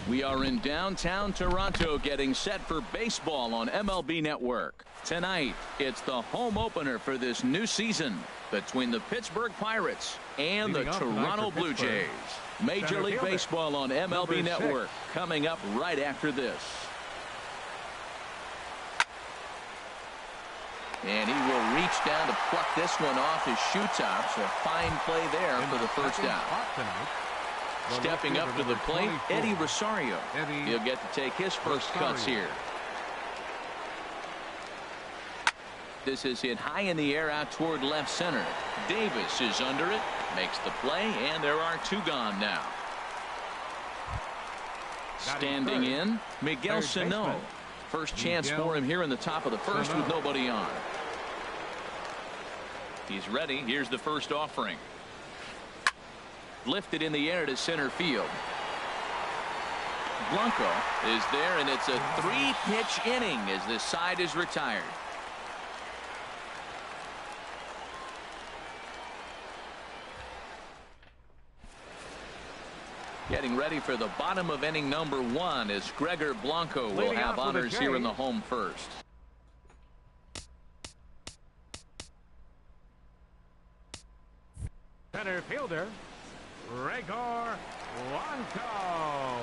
We are in downtown Toronto getting set for baseball on MLB Network. Tonight, it's the home opener for this new season between the Pittsburgh Pirates and the Toronto Blue Jays. Major League Baseball on MLB Network coming up right after this. And he will reach down to pluck this one off his shoe top. So a fine play there for the first out. Stepping up to the plate, Eddie Rosario. He'll get to take his first cuts here. This is hit high in the air out toward left center. Davis is under it, makes the play, and there are two gone now. Standing in, Miguel Sano. First chance for him here in the top of the first with nobody on. He's ready. Here's the first offering. Lifted in the air to center field. Blanco is there, and it's a 3-pitch inning as this side is retired. Getting ready for the bottom of inning number 1 as Gregor Blanco will have honors here in the home first. Center fielder Gregor Blanco.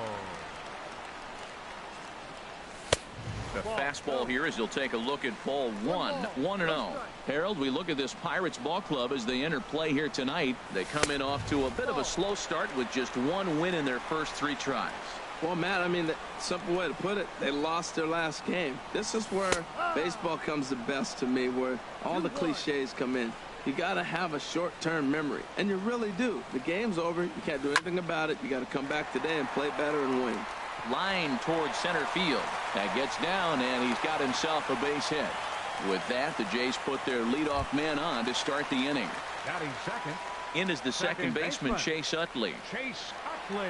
The fastball here as he'll take a look at ball 1, 1-0. Harold, we look at this Pirates ball club as they enter play here tonight. They come in off to a bit of a slow start with just 1 win in their first 3 tries. Well, Matt, I mean, the simple way to put it, they lost their last game. This is where baseball comes the best to me, where all the cliches come in. You got to have a short-term memory, and you really do. The game's over. You can't do anything about it. You got to come back today and play better and win. Line towards center field. That gets down, and he's got himself a base hit. With that, the Jays put their leadoff man on to start the inning. Batting second. In is the second baseman, Chase Utley. Chase Utley.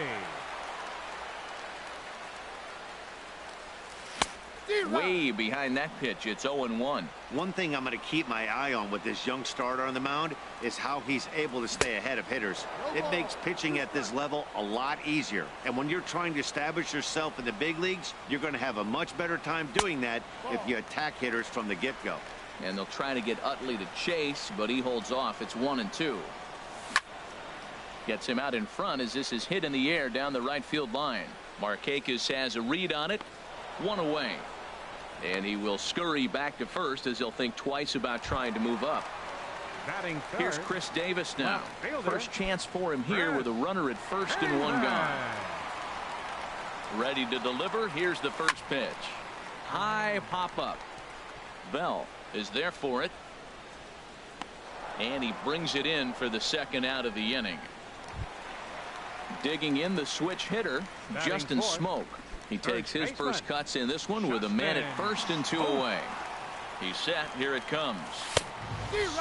Way behind that pitch. It's 0-1. One thing I'm going to keep my eye on with this young starter on the mound is how he's able to stay ahead of hitters. It makes pitching at this level a lot easier. And when you're trying to establish yourself in the big leagues, you're going to have a much better time doing that if you attack hitters from the get-go. And they'll try to get Utley to chase, but he holds off. It's 1-2. Gets him out in front as this is hit in the air down the right field line. Markakis has a read on it. 1 away. And he will scurry back to first as he'll think twice about trying to move up. Batting third. Here's Chris Davis now. First chance for him here with a runner at first and 1 gone. Ready to deliver. Here's the first pitch. High pop up. Bell is there for it. And he brings it in for the second out of the inning. Digging in the switch hitter, Justin Smoke. He takes his first cuts in this one with a man at first and 2 away. He's set. Here it comes.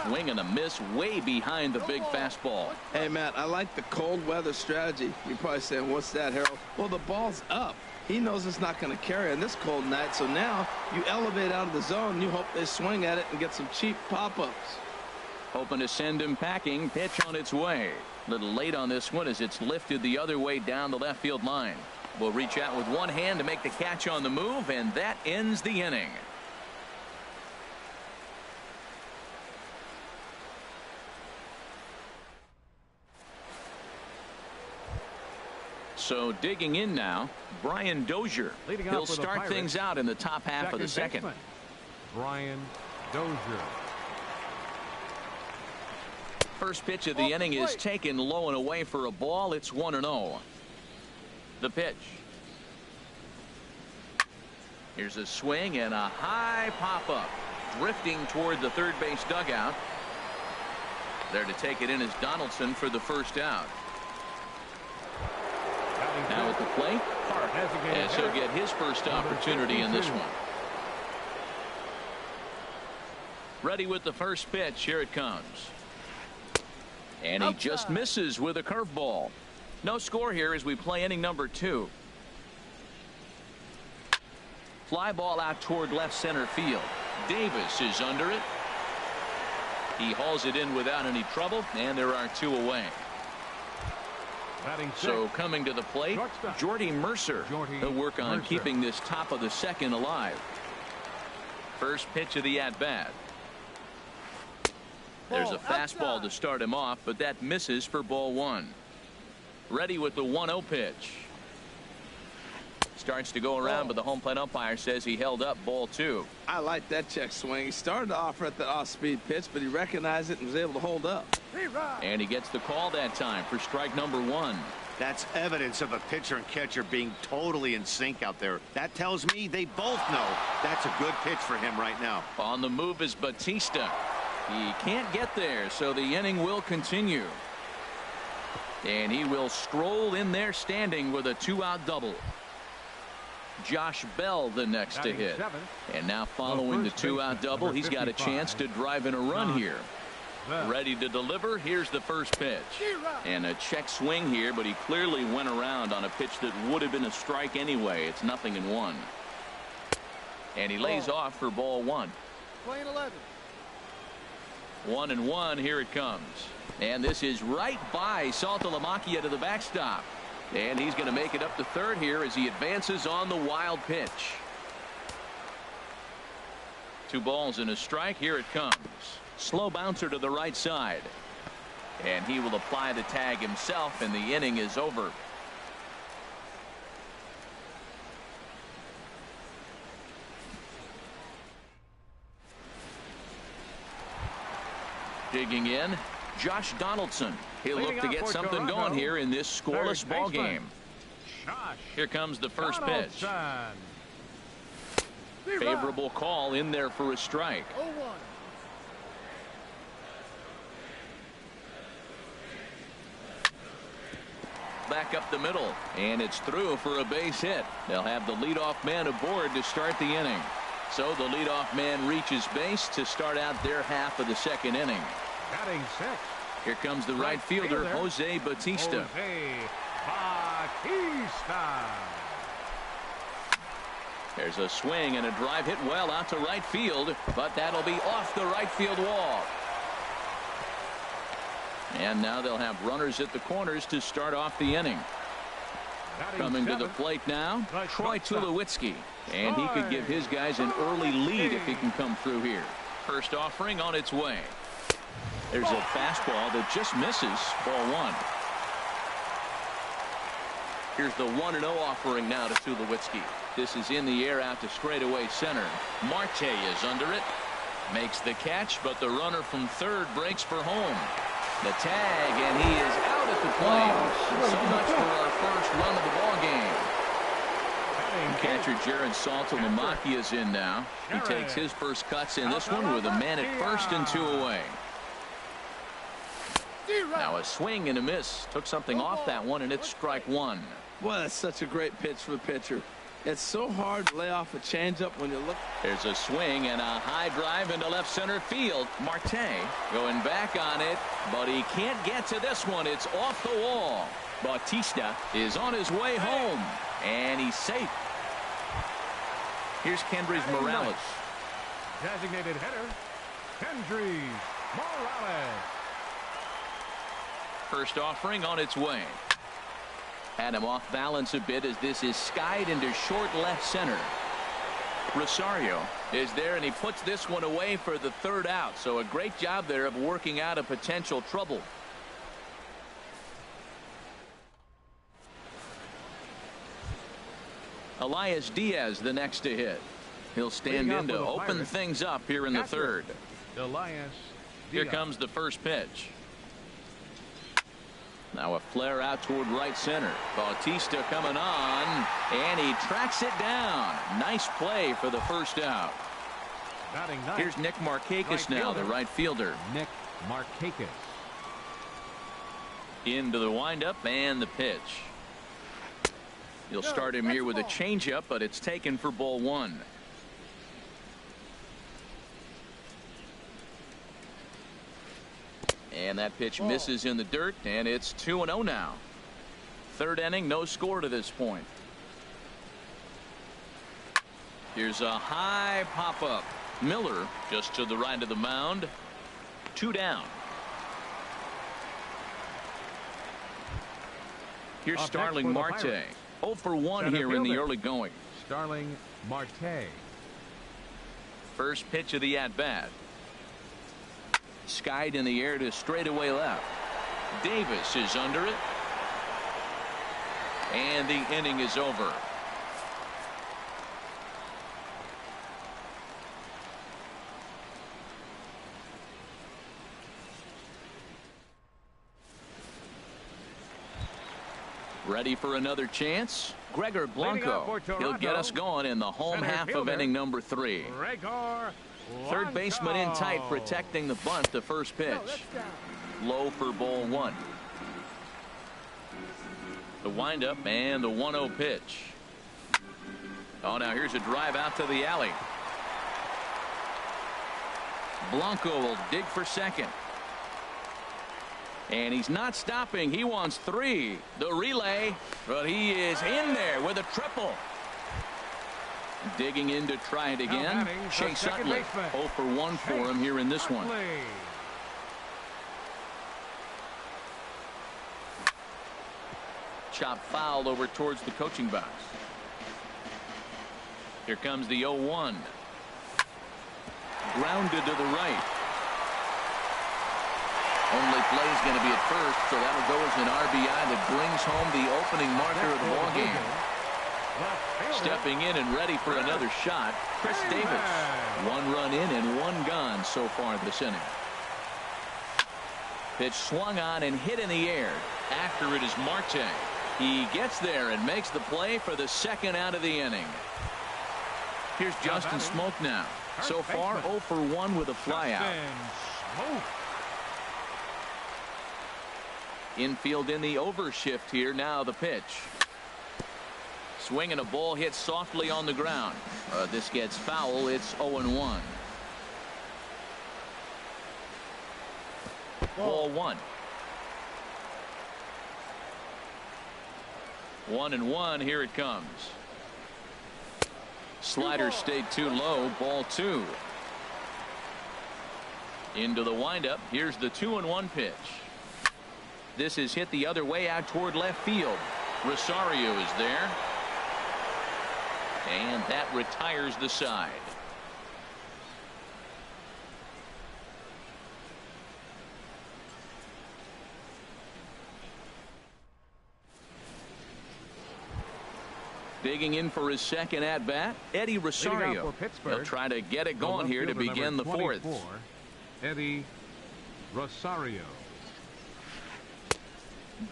Swing and a miss way behind the big fastball. Hey, Matt, I like the cold weather strategy. You're probably saying, what's that, Harold? Well, the ball's up. He knows it's not going to carry on this cold night. So now you elevate out of the zone. You hope they swing at it and get some cheap pop-ups. Hoping to send him packing. Pitch on its way. A little late on this one as it's lifted the other way down the left field line. Will reach out with one hand to make the catch on the move, and that ends the inning. So digging in now, Brian Dozier. He'll start things out in the top half of the second. Brian Dozier. First pitch of the inning is taken low and away for a ball. It's 1-0. The pitch. Here's a swing and a high pop-up. Drifting toward the third base dugout. There to take it in is Donaldson for the first out. Now at the plate, as he'll get his first opportunity in this one. Ready with the first pitch. Here it comes. And he just misses with a curveball. No score here as we play inning number 2. Fly ball out toward left center field. Davis is under it. He hauls it in without any trouble, and there are 2 away. Batting So sixth. coming to the plate, Shortstop. Jordy Mercer. Jordy He'll work on Mercer. keeping this top of the second alive. First pitch of the at-bat. There's a fastball to start him off, but that misses for ball one. Ready with the 1-0 pitch. Starts to go around, but the home plate umpire says he held up ball two. I like that check swing. He started to offer at the off-speed pitch, but he recognized it and was able to hold up. And he gets the call that time for strike number one. That's evidence of a pitcher and catcher being totally in sync out there. That tells me they both know that's a good pitch for him right now. On the move is Batista. He can't get there, so the inning will continue. And he will stroll in there standing with a 2-out double. Josh Bell the next to hit. And now following the 2-out double, he's got a chance to drive in a run here. Ready to deliver. Here's the first pitch. And a check swing here, but he clearly went around on a pitch that would have been a strike anyway. It's 0-1. And he lays off for ball one. Playing 11. 1-1. Here it comes. And this is right by Saltalamacchia to the backstop. And he's going to make it up to third here as he advances on the wild pitch. 2 balls and a strike. Here it comes. Slow bouncer to the right side. And he will apply the tag himself, and the inning is over. Digging in, Josh Donaldson. He'll look to get something going here in this scoreless ball game. Here comes the first pitch. Favorable call in there for a strike. 0-1. Back up the middle, and it's through for a base hit. They'll have the leadoff man aboard to start the inning. So the leadoff man reaches base to start out their half of the second inning. Batting sixth. Here comes the right fielder, Jose Batista. Jose Batista. There's a swing and a drive hit well out to right field, but that'll be off the right field wall. And now they'll have runners at the corners to start off the inning. Coming to the plate now, Troy Tulowitzki. And he could give his guys an early lead if he can come through here. First offering on its way. There's a fastball that just misses ball one. Here's the 1-0 offering now to Tulowitzki. This is in the air out to straightaway center. Marte is under it. Makes the catch, but the runner from third breaks for home. The tag, and he is out at the plate. So much for our first run of the ball game. Catcher Jared Saltalamacchia is in now. He takes his first cuts in this one with a man at first and 2 away. Now a swing and a miss. Took something off that one, and it's strike one. Boy, that's such a great pitch for the pitcher. It's so hard to lay off a changeup when you look. There's a swing and a high drive into left center field. Marte going back on it, but he can't get to this one. It's off the wall. Bautista is on his way home, and he's safe. Here's Kendrys Morales. Designated hitter, Kendrys Morales. First offering on its way. Had him off balance a bit as this is skied into short left center. Rosario is there, and he puts this one away for the third out. So a great job there of working out a potential trouble. Elias Diaz the next to hit. He'll stand in to open things up here in the third. Elias Here comes the first pitch. Now a flare out toward right center. Bautista coming on, and he tracks it down. Nice play for the first out. Here's Nick Markakis now, the right fielder. Nick Markakis. Into the windup and the pitch. You'll start him here with a changeup, but it's taken for ball one. And that pitch misses in the dirt, and it's 2-0 now. Third inning, no score to this point. Here's a high pop-up. Miller just to the right of the mound. 2 down. Here's Up next Starling for the Marte. Pirates. 0 for 1 Center here in the fielder. early going. Starling Marte. First pitch of the at-bat. Skied in the air to straightaway left. Davis is under it. And the inning is over. Ready for another chance? Gregor Blanco. He'll get us going in the home Center half of fielder. inning number 3. Gregor Third baseman in tight, Blanco. protecting the bunt the first pitch. Low for ball 1. The windup and the 1-0 pitch. Oh, now here's a drive out to the alley. Blanco will dig for second. And he's not stopping. He wants 3. The relay, but he is in there with a triple. Digging in to try it again. batting, the Chase second Utley. baseman. 0 for 1 for him here in this one. Utley. Chop foul over towards the coaching box. Here comes the 0-1. Grounded to the right. Only play is going to be at first, so that'll go as an RBI that brings home the opening marker of the ball game. Stepping in and ready for another shot, Chris Davis. 1 run in and 1 gone so far this inning. Pitch swung on and hit in the air. After it is Marte. He gets there and makes the play for the second out of the inning. Here's Justin Smoke now. So far 0 for 1 with a flyout. Infield in the overshift here. Now the pitch. Swinging a ball hit softly on the ground. This gets foul. It's 0-1. Ball 1. 1-1. Here it comes. Slider stayed too low. Ball 2. Into the windup. Here's the 2-1 pitch. This is hit the other way out toward left field. Rosario is there. And that retires the side. Digging in for his second at bat, Eddie Rosario. He'll try to get it going here to begin the 4th. Eddie Rosario.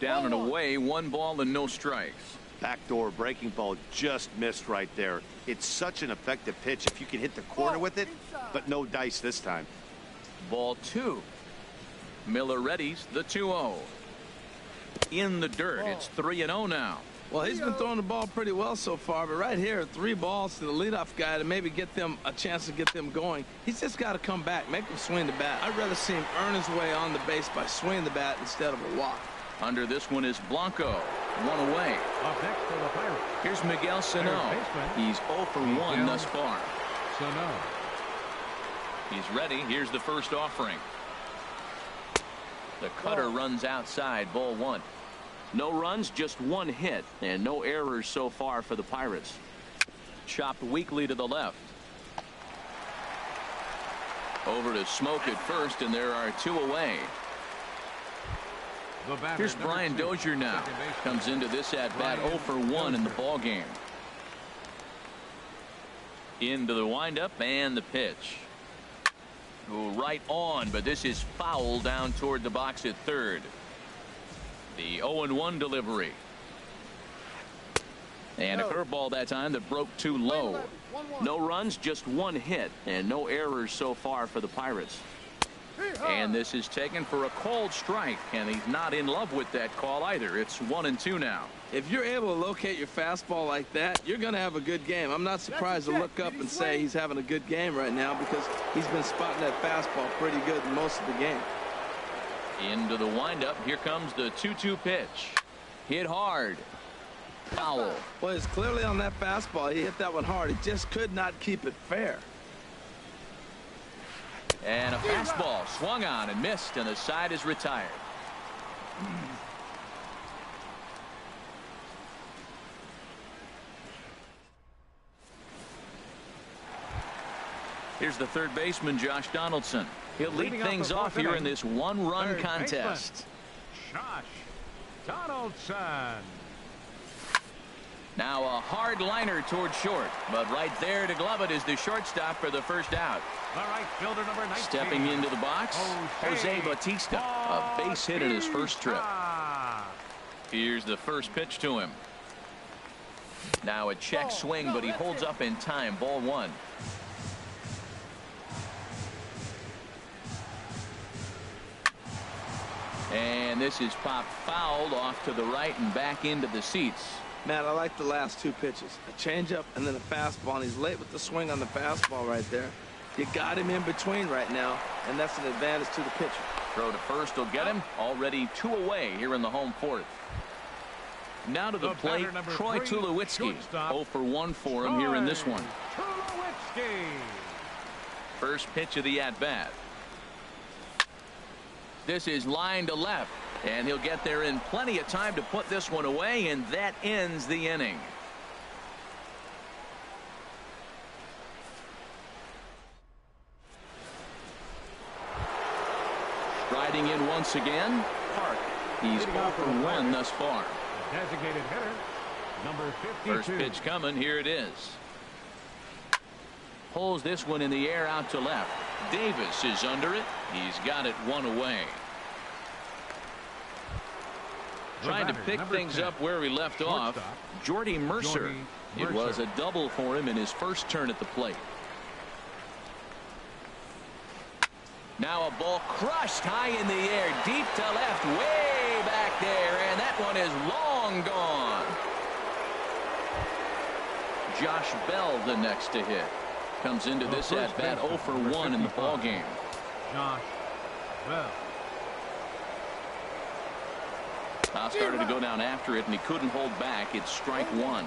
Down and away, 1 ball and no strikes. Backdoor breaking ball just missed right there. It's such an effective pitch if you can hit the corner with it, but no dice this time. Ball 2. Miller readies the 2-0. In the dirt. It's 3-0 now. Well, he's been throwing the ball pretty well so far, but right here, 3 balls to the leadoff guy to maybe get them a chance to get them going. He's just got to come back, make him swing the bat. I'd rather see him earn his way on the base by swinging the bat instead of a walk. Under this one is Blanco. 1 away. Up next for the Pirates. Here's Miguel Sano. He's 0 for 1 thus far. Sano. He's ready. Here's the first offering. The cutter runs outside. Ball 1. No runs, just 1 hit, and no errors so far for the Pirates. Chopped weakly to the left. Over to Smoke at first, and there are 2 away. Here's Brian Dozier now. Comes into this at bat 0 for 1 in the ball game. Into the windup and the pitch. Ooh, right on, but this is foul down toward the box at third. The 0-1 delivery. And a curveball that time that broke too low. No runs, just 1 hit, and no errors so far for the Pirates. And this is taken for a called strike, and he's not in love with that call either. It's 1-2 now. If you're able to locate your fastball like that, you're going to have a good game. I'm not surprised to look up and say he's having a good game right now because he's been spotting that fastball pretty good in most of the game. Into the windup. Here comes the 2-2 pitch. Hit hard. Foul. Well, it's clearly on that fastball. He hit that one hard. He just could not keep it fair. And a fastball swung on and missed, and the side is retired. Here's the third baseman, Josh Donaldson. He'll lead Leading off things the off fourth here in inning, this one-run third contest. baseman, Josh Donaldson. Now a hard liner toward short, but right there to glove it is the shortstop for the first out. The right fielder, number 19. Stepping into the box, Jose Bautista, a base hit in his first trip. Here's the first pitch to him. Now a check swing, but he holds up in time. Ball one. And this is popped fouled off to the right and back into the seats. Matt, I like the last two pitches. A changeup and then a fastball, and he's late with the swing on the fastball right there. You got him in between right now, and that's an advantage to the pitcher. Throw to first will get him. Already 2 away here in the home fourth. Now to the plate, Troy Tulowitzki. 0 for 1 for him here in this one. Tulowitzki. First pitch of the at-bat. This is line to left, and he'll get there in plenty of time to put this one away, and that ends the inning. Striding in once again, Park. He's 0 for 1 thus far. Designated hitter, number 52. First pitch coming. Here it is. Pulls this one in the air out to left. Davis is under it. He's got it 1 away. Trying to pick things up where we left off. Jordy Mercer. It was a double for him in his first turn at the plate. Now a ball crushed high in the air, deep to left, way back there, and that one is long gone. Josh Bell the next to hit. Comes into this at bat 0 for 1 in the ball game. Josh Bell. Now started to go down after it, and he couldn't hold back. It's strike 1.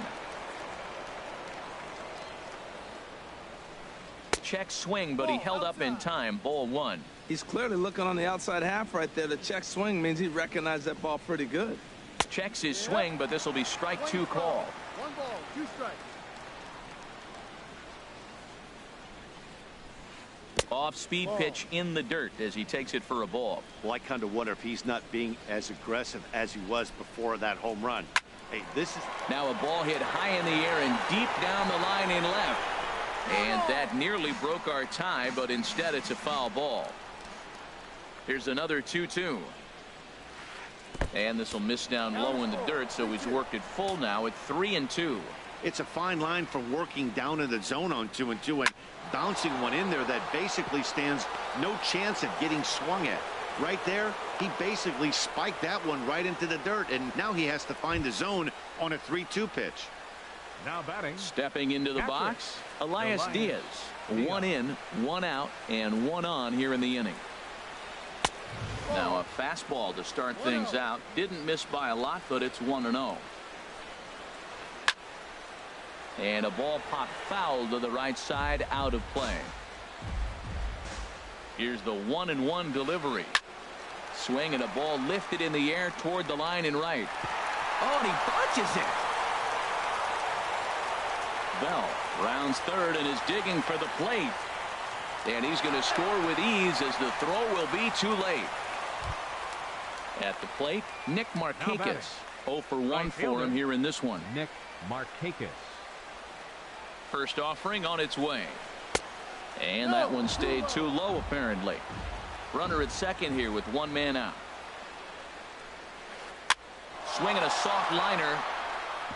Check swing, but he held up in time. Ball 1. He's clearly looking on the outside half right there. The check swing means he recognized that ball pretty good. Checks his swing, but this will be strike 2 call. 1 ball, 2 strikes. Off-speed pitch in the dirt as he takes it for a ball. Well, I kind of wonder if he's not being as aggressive as he was before that home run. Hey, this is Now a ball hit high in the air and deep down the line in left. And that nearly broke our tie, but instead it's a foul ball. Here's another 2-2. And this will miss down low in the dirt, so he's worked it full now at 3-2. It's a fine line from working down in the zone on 2-2 and bouncing one in there that basically stands no chance of getting swung at. Right there, he basically spiked that one right into the dirt, and now he has to find the zone on a 3-2 pitch. Now batting. Stepping into the box, Elias Diaz. 1 in, 1 out, and 1 on here in the inning. Now a fastball to start things out. Didn't miss by a lot, but it's 1-0. And a ball popped foul to the right side, out of play. Here's the 1-1 delivery. Swing and a ball lifted in the air toward the line and right. Oh, and he bunches it. Bell rounds third and is digging for the plate. And he's going to score with ease as the throw will be too late. At the plate, Nick Markakis. 0 for 1 for him here in this one. Nick Markakis. First offering on its way. And that one stayed too low, apparently. Runner at second here with 1 man out. Swinging a soft liner.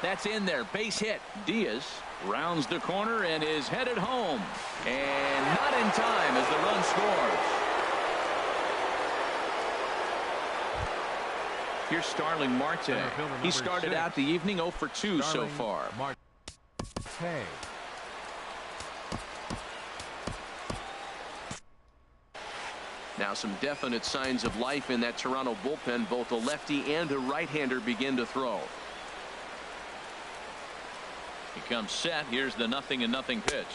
That's in there. Base hit. Diaz rounds the corner and is headed home. And not in time as the run scores. Here's Starling Marte. He started out the evening 0 for 2 so far. Marte. Now some definite signs of life in that Toronto bullpen. Both a lefty and a right-hander begin to throw. He comes set. Here's the 0-0 pitch.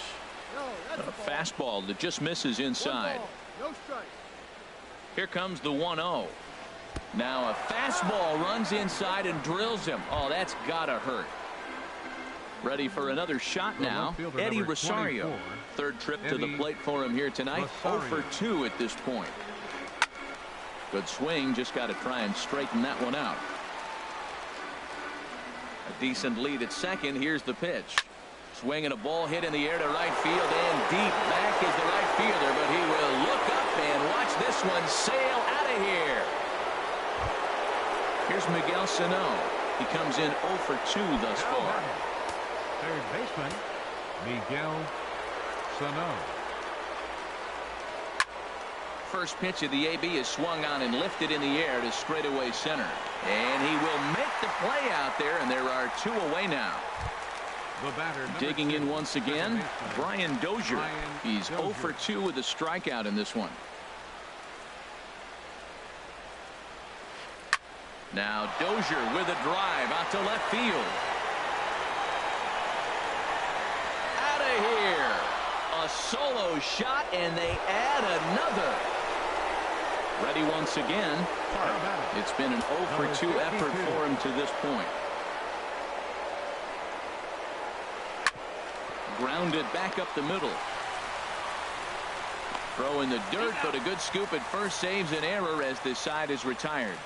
A fastball that just misses inside. No strike. Here comes the 1-0. Now a fastball runs inside and drills him. Oh, that's gotta hurt. Ready for another shot now. left fielder, Eddie number Rosario. 24, Third trip to the Eddie plate for him here tonight. 0 Rosario. for 2 at this point. Good swing. Just got to try and straighten that one out. A decent lead at second. Here's the pitch. Swinging a ball hit in the air to right field, and deep back is the right fielder, but he will look up and watch this one sail out of here. Here's Miguel Sano. He comes in 0 for 2 thus Now far. batting, third baseman Miguel Sano. First pitch of the AB is swung on and lifted in the air to straightaway center. And he will make the play out there, and there are 2 away now. The batter, number Digging 2, in once again, second baseman, Brian Dozier. Brian He's 0 for Dozier. 2 with a strikeout in this one. Now Dozier with a drive out to left field. Out of here. A solo shot, and they add another. Ready once again. Park. It's been an 0 for 2 effort for him to this point. Grounded back up the middle. Throw in the dirt, but a good scoop at first saves an error as this side is retired.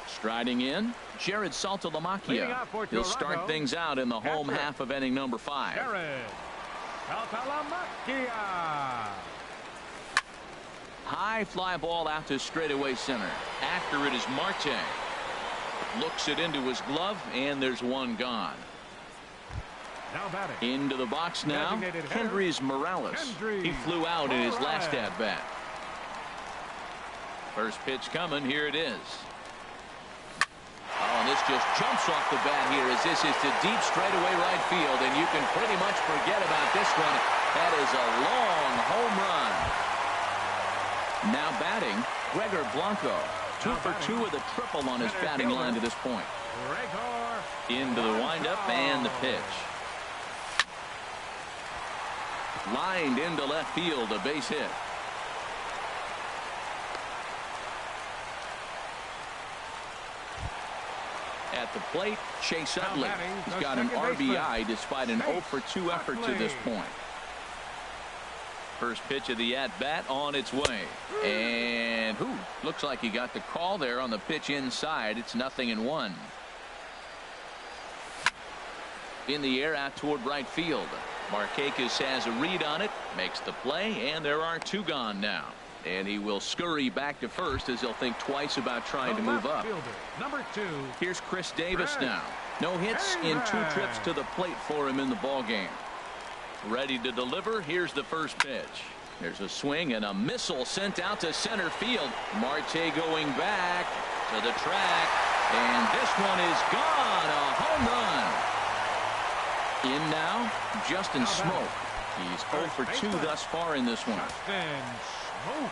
Striding in, Jared Leading Saltalamacchia. out for He'll start Toronto, things out in the home Patrick. half of inning number 5. Jared Saltalamacchia. High fly ball out to straightaway center. After it is Marte. Looks it into his glove, and there's one gone. Now batting, Into the box now, Designated hitter, Kendrys Morales. Kendrys He flew out in his last Morales. at-bat. First pitch coming. Here it is. Oh, and this just jumps off the bat here as this is to deep straightaway right field, and you can pretty much forget about this one. That is a long home run. Now batting, Gregor Blanco. 2 for 2 with a triple on his batting line to this point. Gregor Into the windup and the pitch. Lined into left field, a base hit. At the plate, Chase Now Utley. batting, He's the got an second baseman, RBI despite an 0 for 2 effort to this Utley. point. First pitch of the at-bat on its way. And looks like he got the call there on the pitch inside. It's 0-1. In the air out toward right field. Markakis has a read on it, makes the play, and there are 2 gone now. And he will scurry back to first as he'll think twice about trying to move up. Fielder, number 2. Here's Chris Davis Ray. now. No hits in 2 Ray. trips to the plate for him in the ball game. Ready to deliver. Here's the first pitch. There's a swing and a missile sent out to center field. Marte going back to the track, and this one is gone. A home run. In now, Justin Smoke. He's 0 for 2 thus far in this one. Justin Smoke.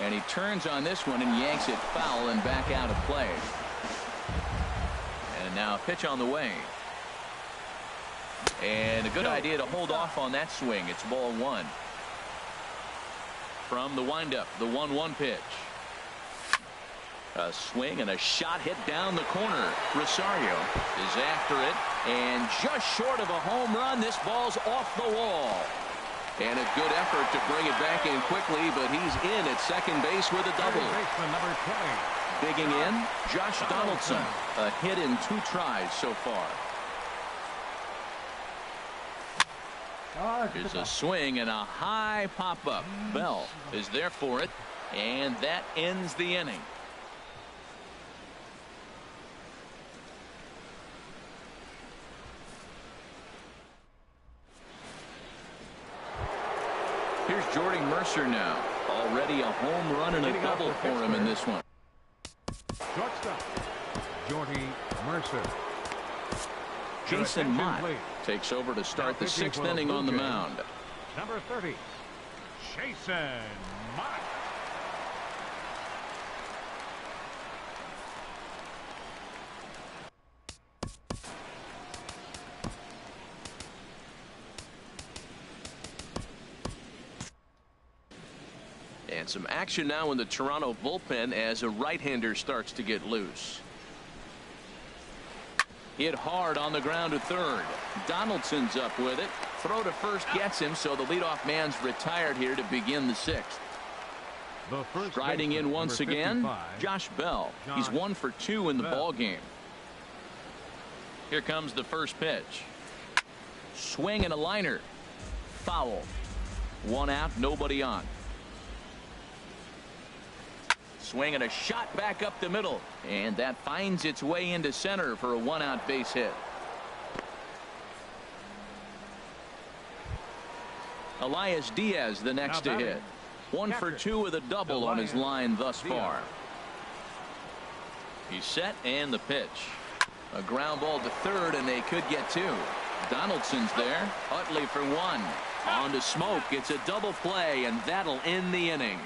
And he turns on this one and yanks it foul and back out of play. And now a pitch on the way. And a good idea to hold off on that swing. It's ball 1. From the windup, the 1-1 pitch. A swing and a shot hit down the corner. Rosario is after it, and just short of a home run. This ball's off the wall. And a good effort to bring it back in quickly, but he's in at second base with a double. Third baseman, number 20. Digging in, Josh Donaldson. A hit in 2 tries so far. There's a swing and a high pop-up. Bell is there for it, and that ends the inning. Here's Jordy Mercer now. Already a home run and a Leading off double for for him in this one. Shortstop, Jordy Mercer. Jason attention, Mott please. takes over to start Now the pitching 6th for the inning Blue on the Jays. mound. Number 30, Jason Mott. And some action now in the Toronto bullpen as a right-hander starts to get loose. Hit hard on the ground to third. Donaldson's up with it. Throw to first gets him, so the leadoff man's retired here to begin the sixth. Striding in once again, Josh Bell. He's 1 for 2 in the ball game. Here comes the first pitch. Swing and a liner. Foul. 1 out, nobody on. Swing and a shot back up the middle, and that finds its way into center for a 1-out base hit. Elias Diaz the next to hit. 1 for 2 with a double on his line thus far. He's set, and the pitch. A ground ball to third, and they could get 2. Donaldson's there. Utley for 1. On to Smoke. It's a double play, and that'll end the inning.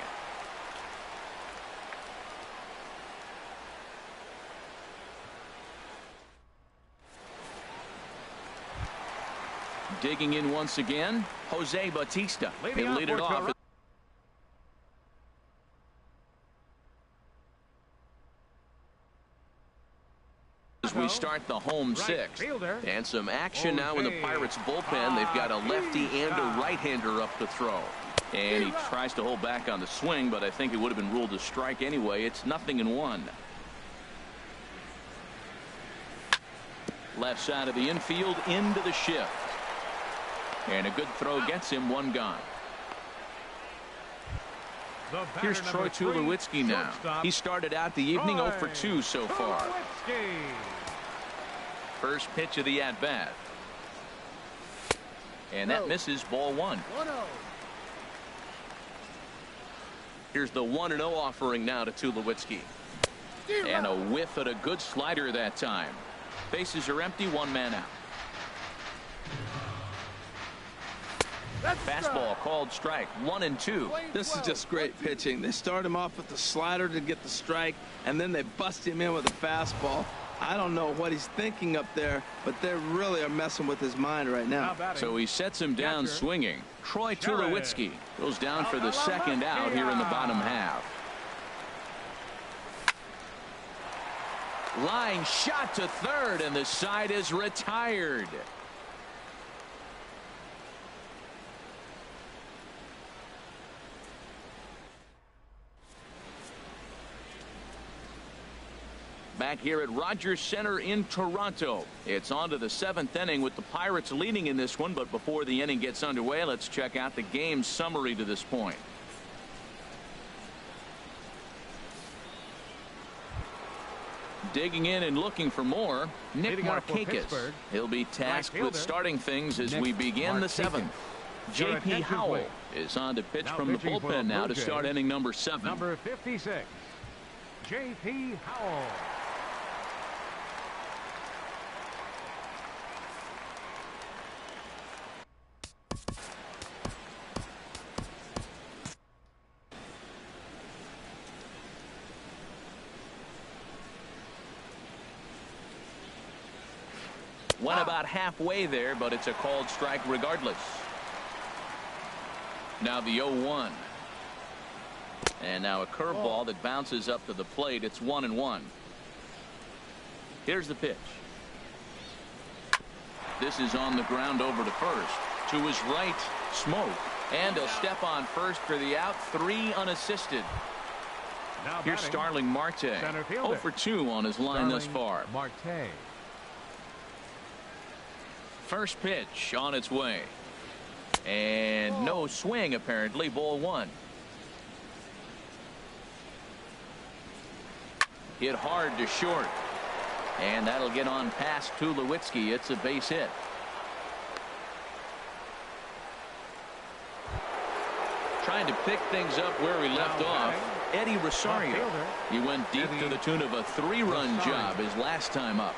Digging in once again, Jose Bautista. He'll lead it off as we start the home sixth. And some action now in the Pirates bullpen. They've got a lefty and a right-hander up to throw. And he tries to hold back on the swing, but I think it would have been ruled a strike anyway. It's 0-1. Left side of the infield into the shift. And a good throw gets him, 1 gone. Here's Troy Tulowitzki now. He started out the evening 0 for 2 so far. First pitch of the at-bat. And that misses, ball 1. Here's the 1-0 offering now to Tulowitzki. And a whiff at a good slider that time. Bases are empty, 1 man out. Fastball called strike, 1-2. This is just great pitching. They start him off with the slider to get the strike, and then they bust him in with a fastball. I don't know what he's thinking up there, but they really are messing with his mind right now. So he sets him down swinging. Troy Tulowitzki goes down for the second out here in the bottom half. Line shot to third, and the side is retired. Back here at Rogers Center in Toronto. It's on to the 7th inning with the Pirates leading in this one, but before the inning gets underway, let's check out the game summary to this point. Digging in and looking for more, Nick Markakis. He'll be tasked with starting things as we begin the 7th. J.P. Howell is on to pitch from the bullpen now to start inning number 7. Number 56, J.P. Howell. Went about halfway there, but it's a called strike regardless. Now the 0-1. And now a curveball that bounces up to the plate. It's 1-1. Here's the pitch. This is on the ground over to first. To his right, Smoke. And he'll step on first for the out. 3 unassisted. Here's Starling Marte. 0 for 2 on his line thus far. Marte. First pitch on its way. And no swing apparently. Ball 1. Hit hard to short. And that'll get on past Tulowitzki. It's a base hit. Trying to pick things up where we left off. Eddie Rosario. He went deep to the tune of a 3-run job his last time up.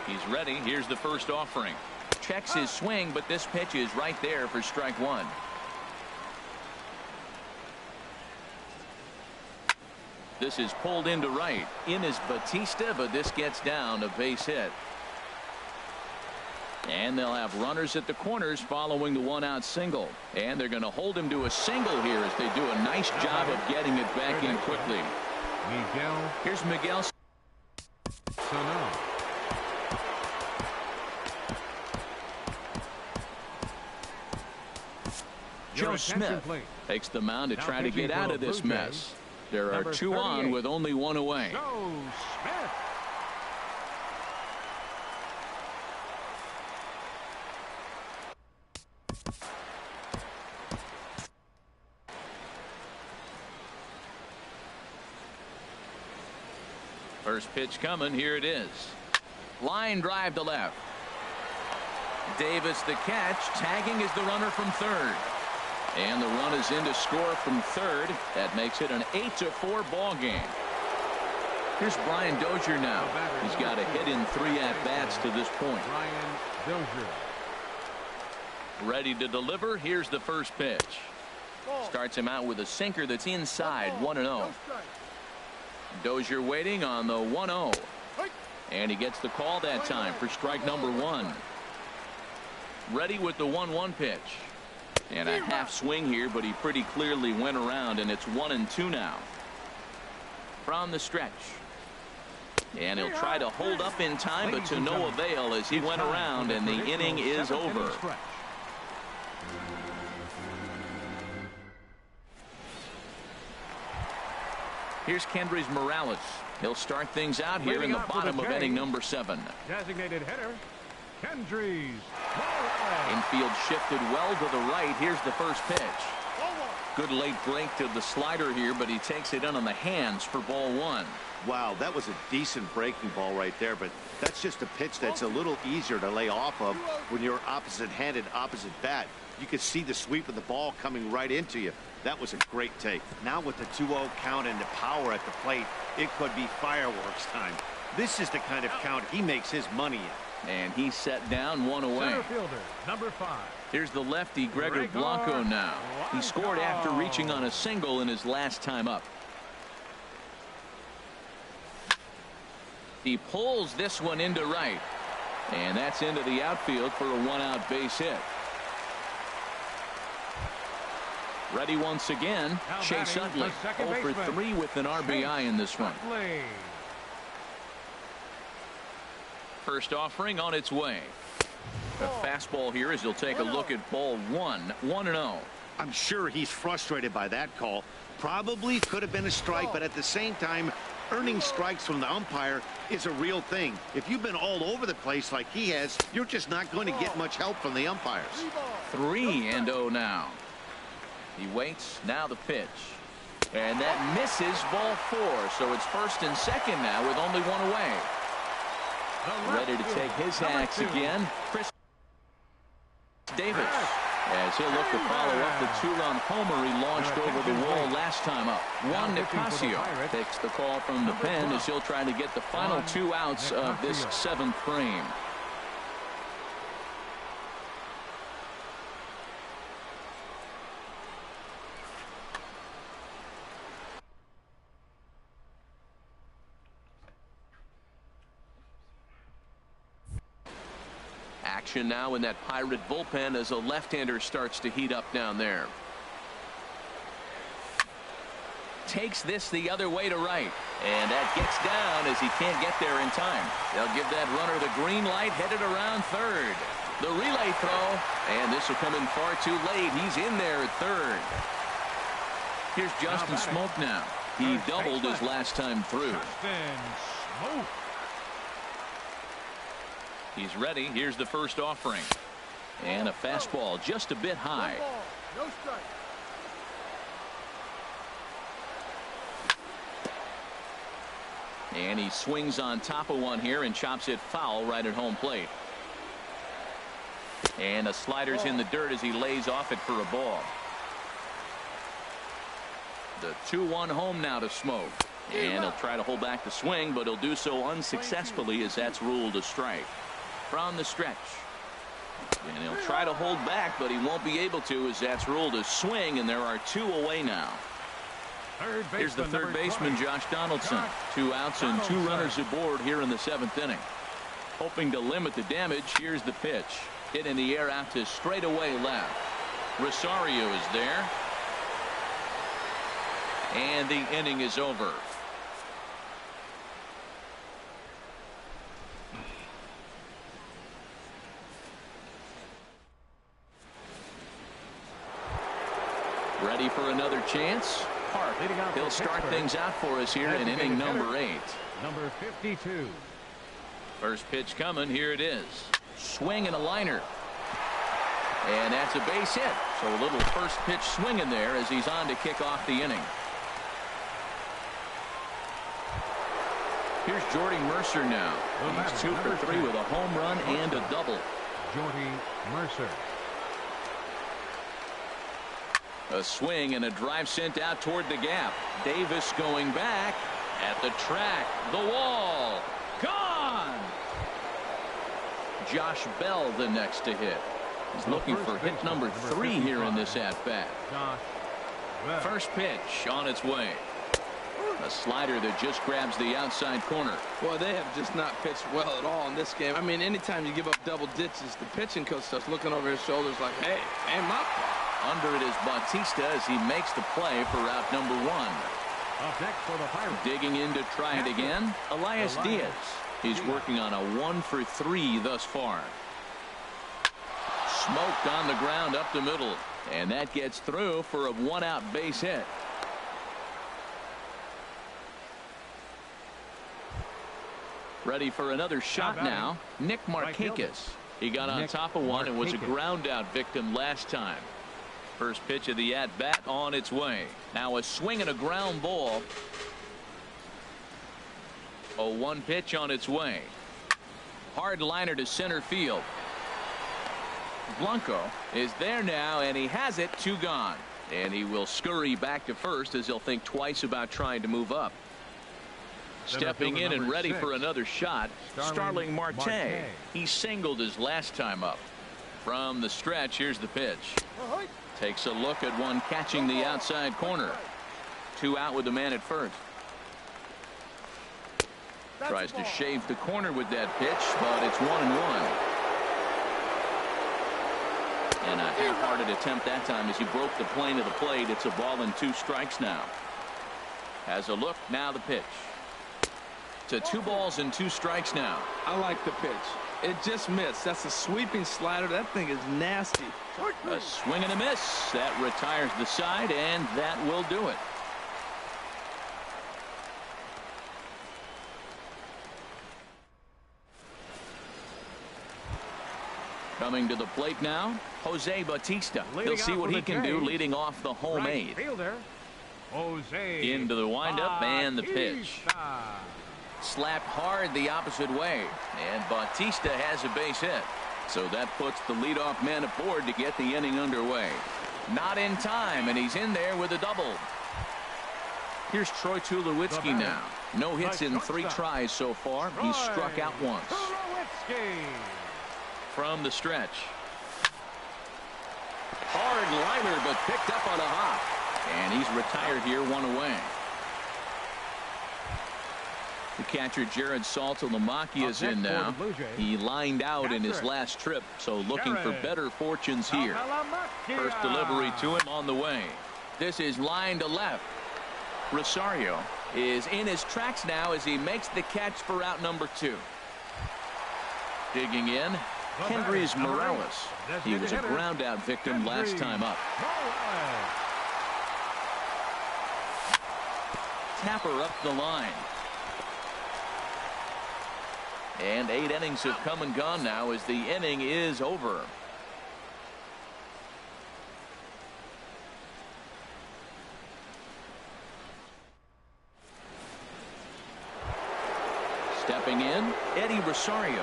He's ready. Here's the first offering. Checks his swing, but this pitch is right there for strike 1. This is pulled into right. In is Bautista, but this gets down a base hit. And they'll have runners at the corners following the one-out single. And they're going to hold him to a single here as they do a nice job of getting it back in quickly. Miguel. Here's Miguel Sano. Joe Smith takes the mound to try to get out of this mess. There are two on with only one away. Joe Smith. First pitch coming. Here it is. Line drive to left. Davis the catch. Tagging is the runner from third. And the run is in to score from third. That makes it an 8-4 ball game. Here's Brian Dozier now. He's got a hit in 3 at-bats to this point. Brian Dozier. Ready to deliver. Here's the first pitch. Starts him out with a sinker that's inside. 1-0. Dozier waiting on the 1-0. And he gets the call that time for strike number 1. Ready with the 1-1 pitch. And a half swing here, but he pretty clearly went around, and it's 1-2 now. From the stretch. And he'll try to hold up in time, but to no avail as he went around, and the inning is over. Here's Kendrys Morales. He'll start things out here in the bottom of inning number 7. Designated hitter, Kendrys Morales. Infield shifted well to the right. Here's the first pitch. Good late break to the slider here, but he takes it in on the hands for ball 1. Wow, that was a decent breaking ball right there, but that's just a pitch that's a little easier to lay off of when you're opposite-handed, opposite bat. You could see the sweep of the ball coming right into you. That was a great take. Now with the 2-0 count and the power at the plate, it could be fireworks time. This is the kind of count he makes his money in. And he's set down 1 away. Center fielder, number 5. Here's the lefty, Gregor Blanco now. He scored after reaching on a single in his last time up. He pulls this one into right. And that's into the outfield for a 1-out base hit. Ready once again, Chase Utley. 0 for 3 with an RBI in this one. First offering on its way. A fastball here as he'll take a look at ball 1. 1-0. I'm sure he's frustrated by that call. Probably could have been a strike, but at the same time, earning strikes from the umpire is a real thing. If you've been all over the place like he has, you're just not going to get much help from the umpires. 3-0 now. He waits. Now the pitch. And that misses ball 4. So it's first and second now with only 1 away. Ready to take his hacks again. Chris Davis. As he'll look to follow up the 2-run homer he launched over the wall last time up. Juan Nicasio takes the call from the pen as he'll try to get the final 2 outs of this 7th frame. Action now in that Pirate bullpen as a left-hander starts to heat up down there. Takes this the other way to right. And that gets down as he can't get there in time. They'll give that runner the green light, headed around third. The relay throw, and this will come in far too late. He's in there at third. Here's Justin Smoak now. He doubled his last time through. Justin Smoak. He's ready. Here's the first offering. And a fastball just a bit high. No strike. And he swings on top of one here and chops it foul right at home plate. And a slider's in the dirt as he lays off it for a ball. The 2-1 home now to Smoak. And he'll try to hold back the swing, but he'll do so unsuccessfully as that's ruled a strike. From the stretch. And he'll try to hold back, but he won't be able to as that's ruled a swing, and there are 2 away now. Here's the third baseman, Josh Donaldson. 2 outs and 2 runners aboard here in the 7th inning. Hoping to limit the damage. Here's the pitch. Hit in the air out to straightaway left. Rosario is there. And the inning is over. Ready for another chance? Hart leading out. He'll start things out for us here in inning number 8. Number 52. First pitch coming. Here it is. Swing and a liner. And that's a base hit. So a little first pitch swing in there as he's on to kick off the inning. Here's Jordy Mercer now. He's 2 for 3 with a home run and a double. Jordy Mercer. A swing and a drive sent out toward the gap. Davis going back at the track. The wall. Gone. Josh Bell the next to hit. He's looking for hit number 3 here in this at-bat. First pitch on its way. A slider that just grabs the outside corner. Well, they have just not pitched well at all in this game. I mean, anytime you give up double ditches, the pitching coach starts looking over his shoulders like, hey, aim up. Under it is Bautista as he makes the play for out number 1. Up next for the Pirates. Digging in to try it again, Elias Diaz. He's working on a 1 for 3 thus far. Smoked on the ground up the middle, and that gets through for a 1-out base hit. Ready for another shot now. Nick Markakis. He got on top of one and was a ground out victim last time. First pitch of the at bat on its way. Now a swing and a ground ball. A 1 pitch on its way. Hard liner to center field. Blanco is there now, and he has it. 2 gone, and he will scurry back to first as he'll think twice about trying to move up. Stepping in and ready for another shot, Starling Marte. He singled his last time up. From the stretch, here's the pitch. Takes a look at one catching the outside corner. 2 out with the man at first. Tries to shave the corner with that pitch, but it's 1-1. And a half-hearted attempt that time as he broke the plane of the plate. It's a ball and 2 strikes now. Has a look, now the pitch. To 2 balls and 2 strikes now. I like the pitch. It just missed. That's a sweeping slider. That thing is nasty. A swing and a miss. That retires the side, and that will do it. Coming to the plate now, Jose Bautista. He'll see what he can do leading off the home 8. Fielder, Jose into the windup and the pitch. Slapped hard the opposite way, and Bautista has a base hit. So that puts the leadoff man aboard to get the inning underway. Not in time, and he's in there with a double. Here's Troy Tulowitzki now. No hits in 3 tries so far. He's struck out once. From the stretch. Hard liner, but picked up on a hop. And he's retired here, 1 away. The catcher Jared Saltalamacchia is in now. He lined out in his last trip, so looking for better fortunes here. First delivery to him on the way. This is line to left. Rosario is in his tracks now as he makes the catch for out number 2. Digging in, Kendrys Morales. He was a ground out victim last time up. Tapper up the line. And 8 innings have come and gone now as the inning is over. Stepping in, Eddie Rosario.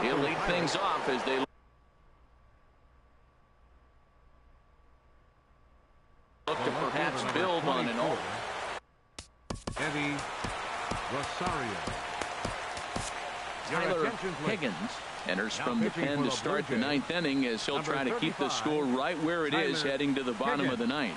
He'll lead things off as they look to perhaps build on an all. Eddie Rosario. Tyler Higgins enters from the pen to start the 9th inning as he'll try to keep the score right where it is heading to the bottom of the 9th.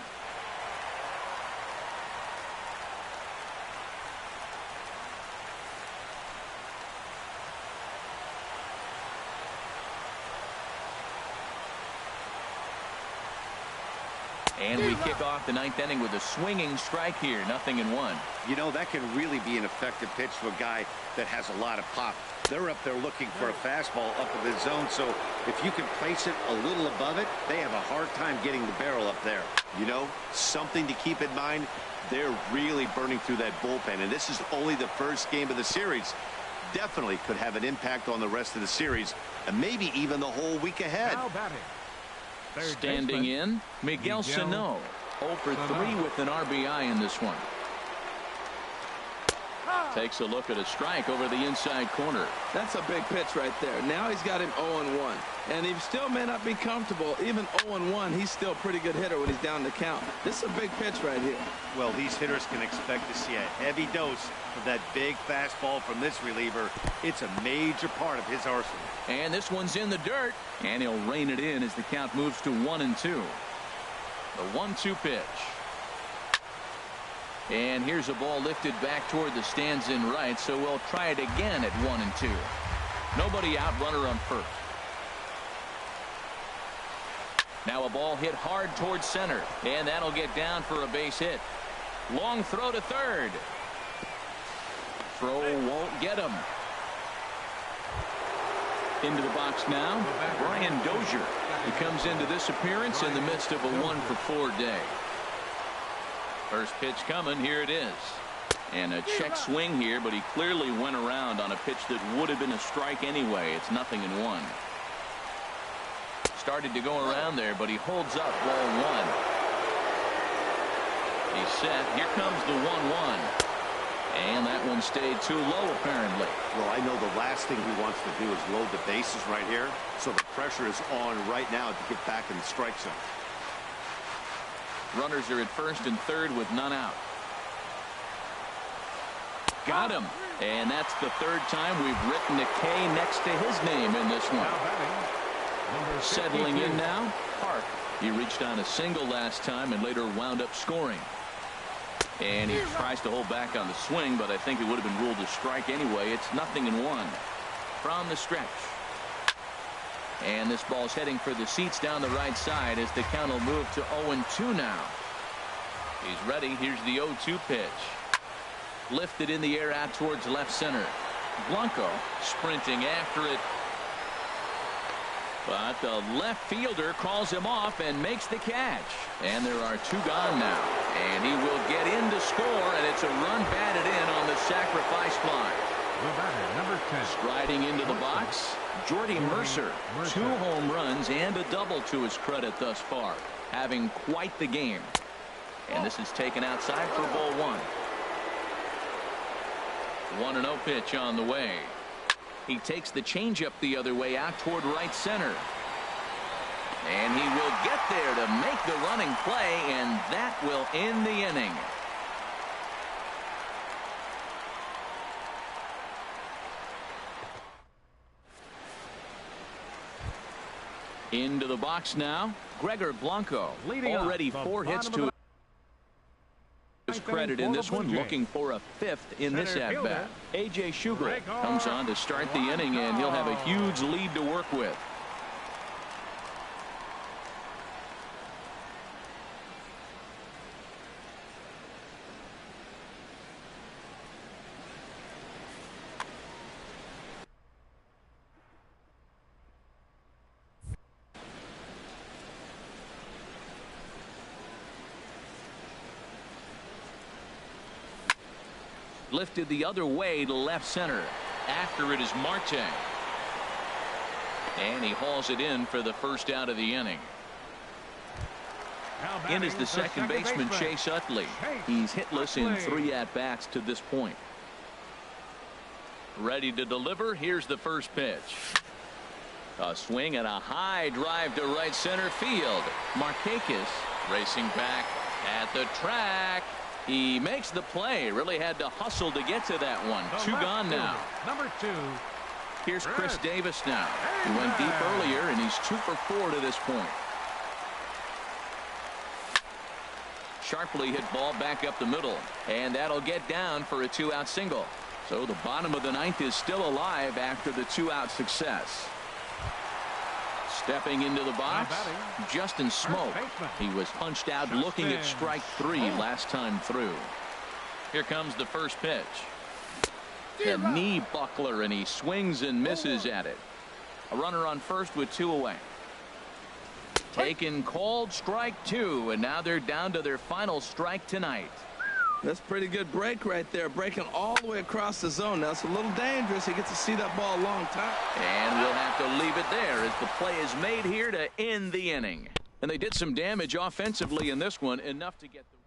And we kick off the 9th inning with a swinging strike here. 0-1. You know, that can really be an effective pitch to a guy that has a lot of pop. They're up there looking for a fastball up in the zone, so if you can place it a little above it, they have a hard time getting the barrel up there. You know, something to keep in mind, they're really burning through that bullpen, and this is only the first game of the series. Definitely could have an impact on the rest of the series, and maybe even the whole week ahead. Now batting. Third Standing baseman, in, Miguel Sano. 0 for 3 with an RBI in this one. Takes a look at a strike over the inside corner. That's a big pitch right there. Now he's got him 0-1. And he still may not be comfortable. Even 0-1, he's still a pretty good hitter when he's down the count. This is a big pitch right here. Well, these hitters can expect to see a heavy dose of that big fastball from this reliever. It's a major part of his arsenal. And this one's in the dirt. And he'll rein it in as the count moves to 1-2. The 1-2 pitch. And here's a ball lifted back toward the stands in right, so we'll try it again at 1-2. Nobody out, runner on first. Now a ball hit hard towards center, and that'll get down for a base hit. Long throw to third. Throw won't get him. Into the box now, Brian Dozier. He comes into this appearance in the midst of a 1-for-4 day. First pitch coming. Here it is. And a check swing here, but he clearly went around on a pitch that would have been a strike anyway. It's 0-1. Started to go around there, but he holds up ball 1. He's set. Here comes the 1-1. And that one stayed too low, apparently. Well, I know the last thing he wants to do is load the bases right here. So the pressure is on right now to get back in the strike zone. Runners are at first and third with none out. Got him. And that's the third time we've written a K next to his name in this one. Now batting. Number Settling 52. in now, Park. He reached on a single last time and later wound up scoring. And he tries to hold back on the swing, but I think it would have been ruled a strike anyway. It's 0-1 from the stretch. And this ball's heading for the seats down the right side as the count will move to 0-2 now. He's ready. Here's the 0-2 pitch. Lifted in the air out towards left center. Blanco sprinting after it. But the left fielder calls him off and makes the catch. And there are 2 gone now. And he will get in to score, and it's a run batted in on the sacrifice fly. The batter, number 10. Striding into the box, Jordy Mercer. 2 home runs and a double to his credit thus far. Having quite the game. And this is taken outside for ball 1. 1-0 pitch on the way. He takes the changeup the other way out toward right center. And he will get there to make the running play, and that will end the inning. Into the box now, Gregor Blanco. Leading already off the 4 hits bottom to of his credit in this one, looking for a 5th in this Center at-bat. A.J. Shugel Gregor comes on to start the inning, and he'll have a huge lead to work with. Lifted the other way to left center. After it is Marte. And he hauls it in for the first out of the inning. Now In is batting the second baseman, Chase Utley. He's hitless in 3 at-bats to this point. Ready to deliver. Here's the first pitch. A swing and a high drive to right center field. Markakis racing back at the track. He makes the play. Really had to hustle to get to that one. The 2 left gone now. fielder, number 2. Here's Chris Davis now. He went deep earlier, and he's 2 for 4 to this point. Sharply hit ball back up the middle, and that'll get down for a 2-out single. So the bottom of the 9th is still alive after the 2-out success. Stepping into the box, batting, Justin Smoke. baseman. He was punched out looking at strike 3 last time through. Here comes the first pitch. The knee buckler, and he swings and misses at it. A runner on first with 2 away. Taken called strike 2, and now they're down to their final strike tonight. That's a pretty good break right there, breaking all the way across the zone. Now, it's a little dangerous. He gets to see that ball a long time. And we'll have to leave it there as the play is made here to end the inning. And they did some damage offensively in this one, enough to get the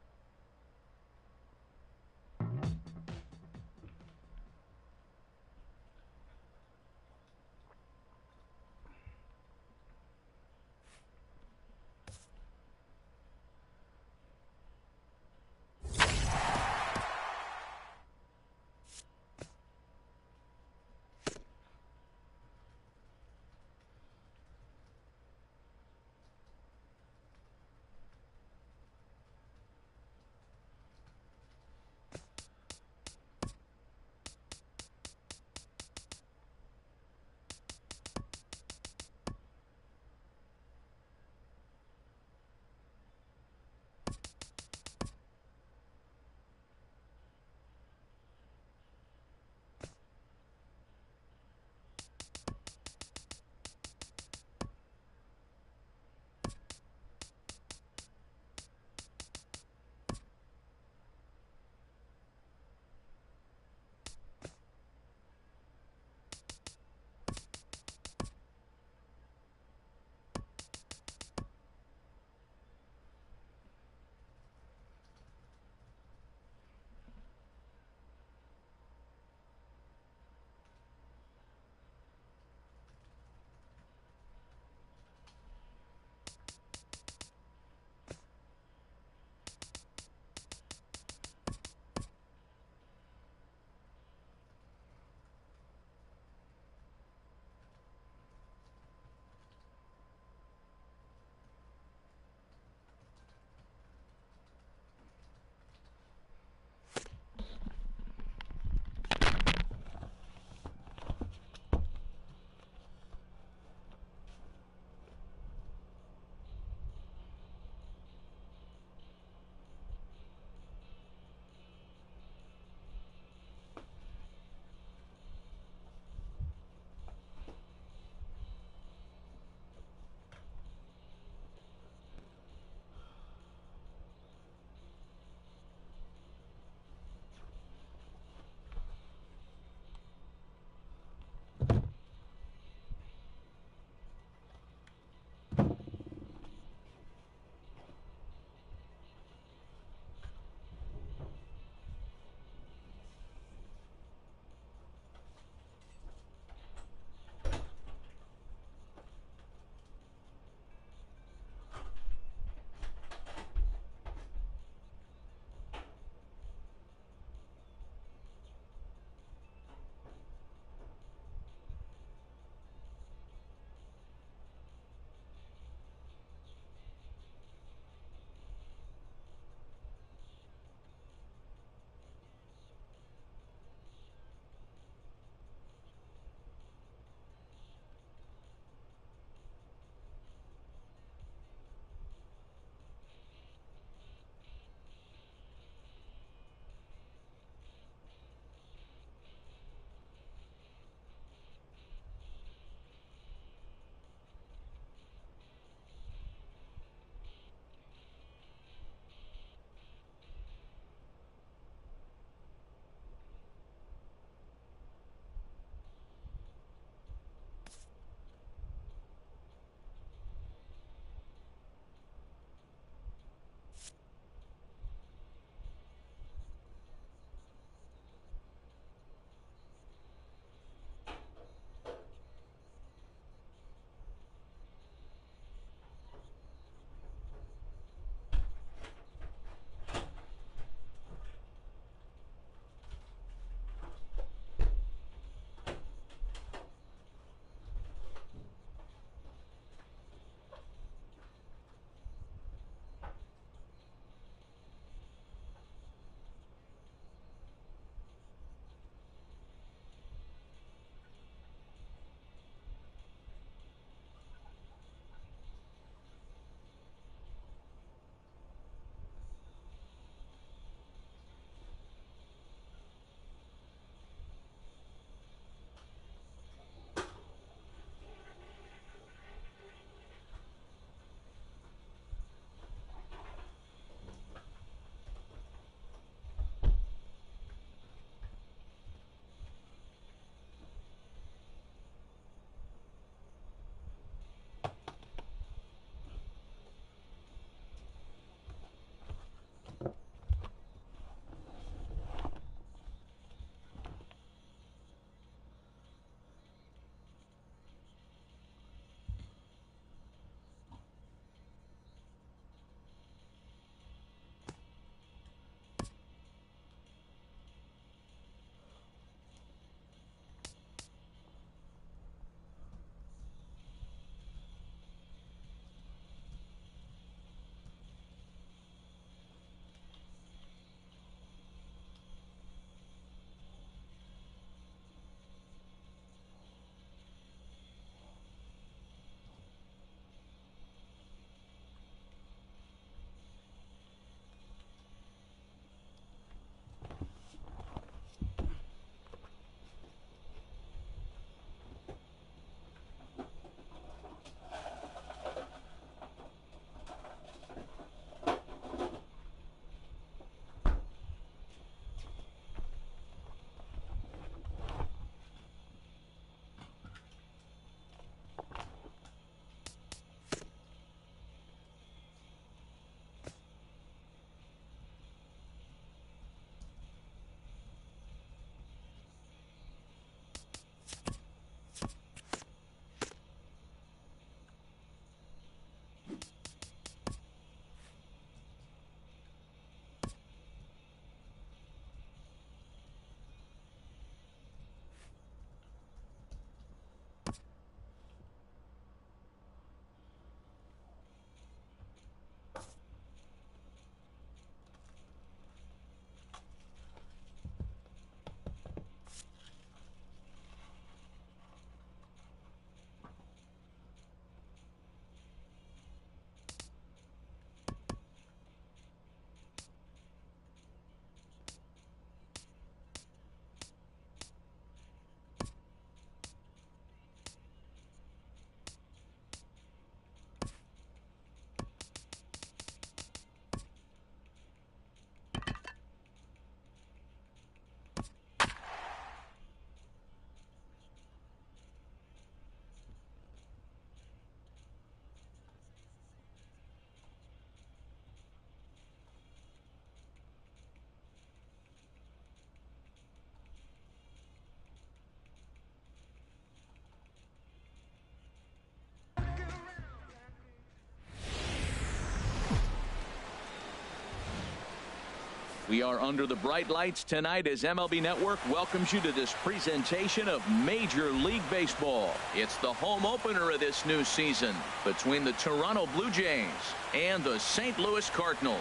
We are under the bright lights tonight as MLB Network welcomes you to this presentation of Major League Baseball. It's the home opener of this new season between the Toronto Blue Jays and the St. Louis Cardinals.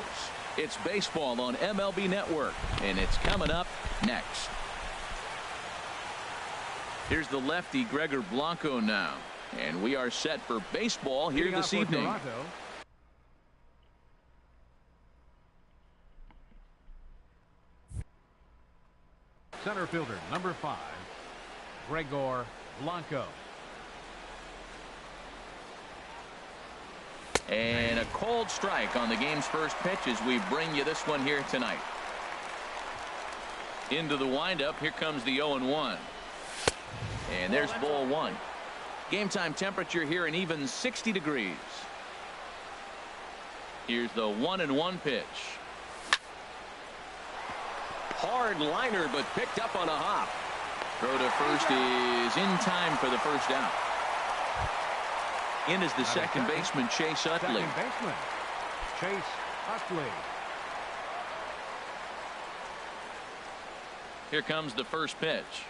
It's baseball on MLB Network, and it's coming up next. Here's the lefty Gregor Blanco now, and we are set for baseball here this evening. Toronto, center fielder, number 5, Gregor Blanco. And a cold strike on the game's first pitch as we bring you this one here tonight. Into the windup, here comes the 0-1. And there's ball 1. Game time temperature here an even 60 degrees. Here's the 1-1 pitch. Hard liner, but picked up on a hop. Throw to first is in time for the first out. In is the second baseman, Chase Utley. Second baseman, Chase Utley. Here comes the first pitch.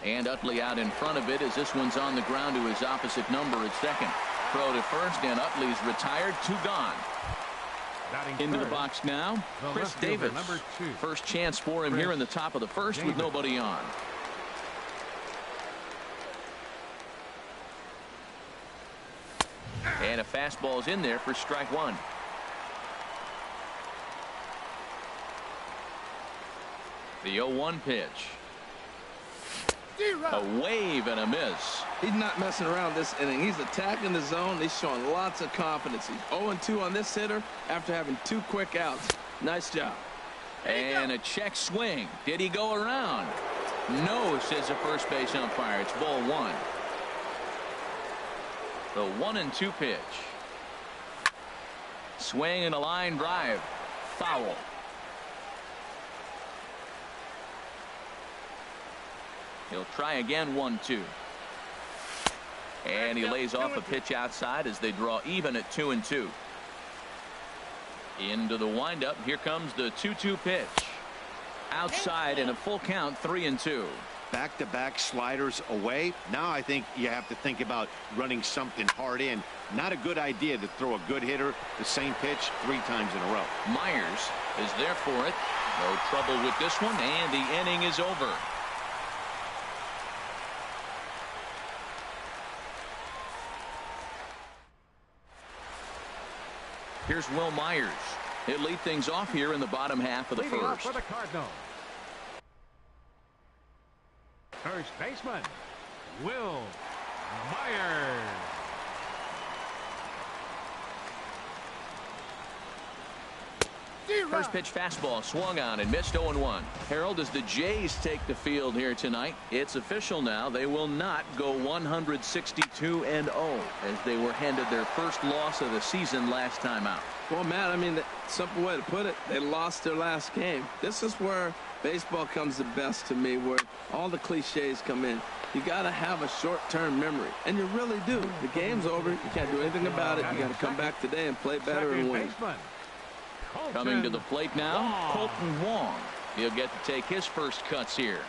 And Utley out in front of it as this one's on the ground to his opposite number at second. Throw to first, and Utley's retired. 2 gone. Into the box now, Chris Davis. Number 2. First chance for him here in the top of the first with nobody on. And a fastball's in there for strike 1. The 0-1 pitch. A wave and a miss. He's not messing around this inning. He's attacking the zone. He's showing lots of confidence. He's 0-2 on this hitter after having 2 quick outs. Nice job. And a check swing. Did he go around? No, says the first base umpire. It's ball 1. The 1-2 pitch. Swing and a line drive. Foul. He'll try again. 1-2. And he lays off a pitch outside as they draw even at 2-2. Into the windup. Here comes the 2-2 pitch. Outside in a full count. 3-2. Back-to-back sliders away. Now I think you have to think about running something hard in. Not a good idea to throw a good hitter the same pitch 3 times in a row. Myers is there for it. No trouble with this one, and the inning is over. Here's Will Myers. He'll lead things off here in the bottom half of the Leading off first. for the Cardinals, first baseman, Will Myers. First pitch fastball swung on and missed. 0-1. Harold, as the Jays take the field here tonight, it's official now. They will not go 162-0 as they were handed their first loss of the season last time out. Well, Matt, I mean, the simple way to put it, they lost their last game. This is where baseball comes the best to me, where all the cliches come in. You got to have a short-term memory, and you really do. The game's over. You can't do anything about it. You got to come back today and play better and win. Coming to the plate now, Colton Wong. He'll get to take his first cuts here.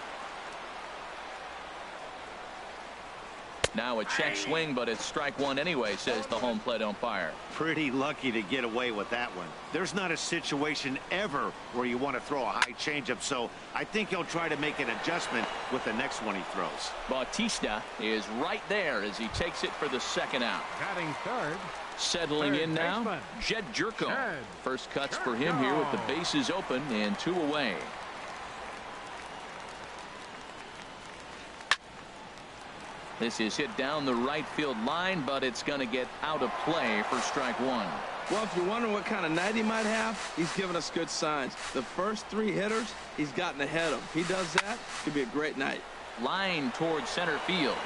Now a check swing, but it's strike 1 anyway, says the home plate umpire. Pretty lucky to get away with that one. There's not a situation ever where you want to throw a high changeup, so I think he'll try to make an adjustment with the next one he throws. Bautista is right there as he takes it for the second out. Batting third. Settling in now, baseman, Jed Jerko. Jed First cuts for him here with the bases open and 2 away. This is hit down the right field line, but it's going to get out of play for strike 1. Well, if you're wondering what kind of night he might have, he's given us good signs. The first 3 hitters, he's gotten ahead of. He does that, could be a great night. Line towards center field.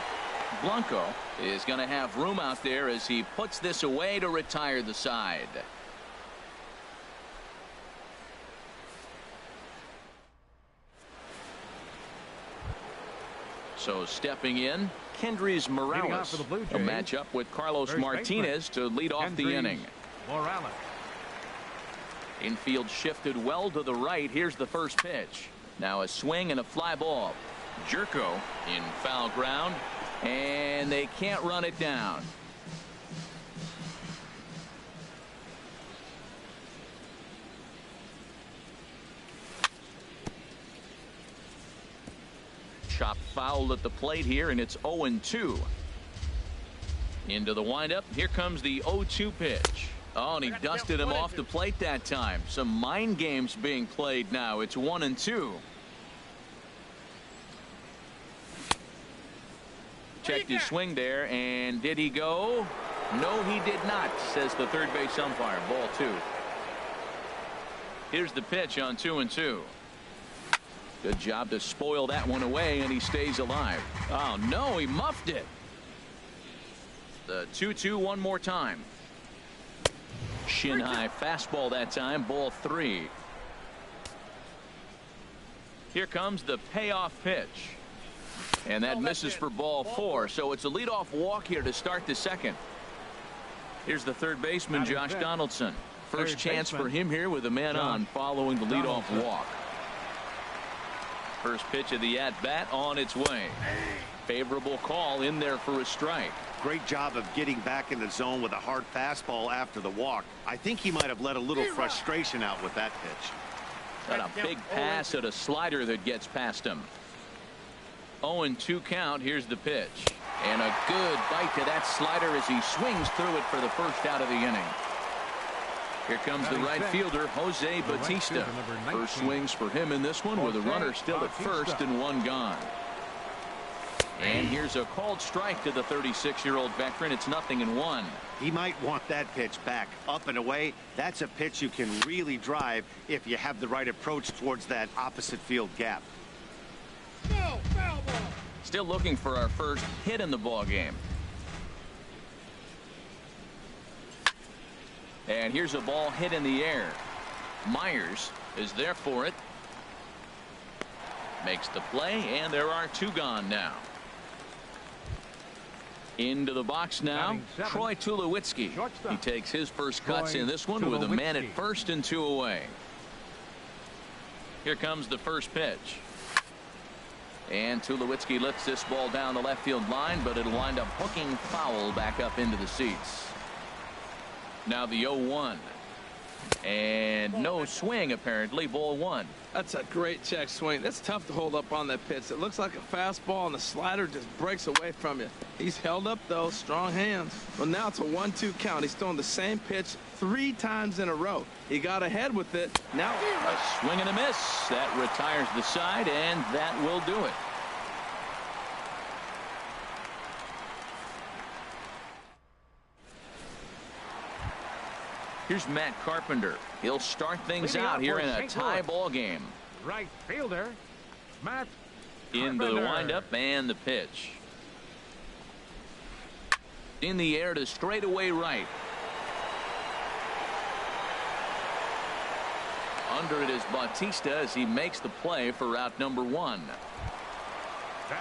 Blanco is going to have room out there as he puts this away to retire the side. So stepping in, Kendrys Morales. A matchup with Carlos Martinez to lead off the inning. Morales. Infield shifted well to the right. Here's the first pitch. Now a swing and a fly ball. Jerko in foul ground, and they can't run it down. Chop foul at the plate here, and it's 0-2. Into the windup. Here comes the 0-2 pitch. Oh, and he dusted him off the plate that time. Some mind games being played now. It's 1-2. Checked his swing there, and did he go? No, he did not, says the third base umpire. Ball 2. Here's the pitch on 2-2. Good job to spoil that one away, and he stays alive. Oh, no, he muffed it. The 2-2 one more time. Shin high fastball that time. Ball 3. Here comes the payoff pitch. And that misses for ball 4. So it's a leadoff walk here to start the second. Here's the third baseman, Josh Donaldson. First chance for him here with a man on following the leadoff walk. First pitch of the at-bat on its way. Favorable call in there for a strike. Great job of getting back in the zone with a hard fastball after the walk. I think he might have let a little frustration out with that pitch. Got a big pass at a slider that gets past him. 0-2 count. Here's the pitch. And a good bite to that slider as he swings through it for the first out of the inning. Here comes the right fielder, Jose Bautista. First swings for him in this one with a runner still at first and one gone. And here's a called strike to the 36-year-old veteran. It's 0-1. He might want that pitch back. Up and away. That's a pitch you can really drive if you have the right approach towards that opposite field gap. Foul ball. Still looking for our first hit in the ball game. And here's a ball hit in the air. Myers is there for it. Makes the play, and there are 2 gone now. Into the box now, Troy Tulowitzki. He takes his first cuts in this one with a man at first and 2 away. Here comes the first pitch. And Tulowitzki lifts this ball down the left field line, but it'll wind up hooking foul back up into the seats. Now the 0-1. And no swing, apparently. Ball 1. That's a great check swing. That's tough to hold up on that pitch. It looks like a fastball, and the slider just breaks away from you. He's held up, though. Strong hands. Well, now it's a 1-2 count. He's throwing the same pitch 3 times in a row. He got ahead with it. Now a swing and a miss. That retires the side, and that will do it. Here's Matt Carpenter. He'll start things out here in a tie ball game. Right fielder, Matt Into the windup and the pitch. In the air to straightaway right. Under it is Bautista as he makes the play for route number 1.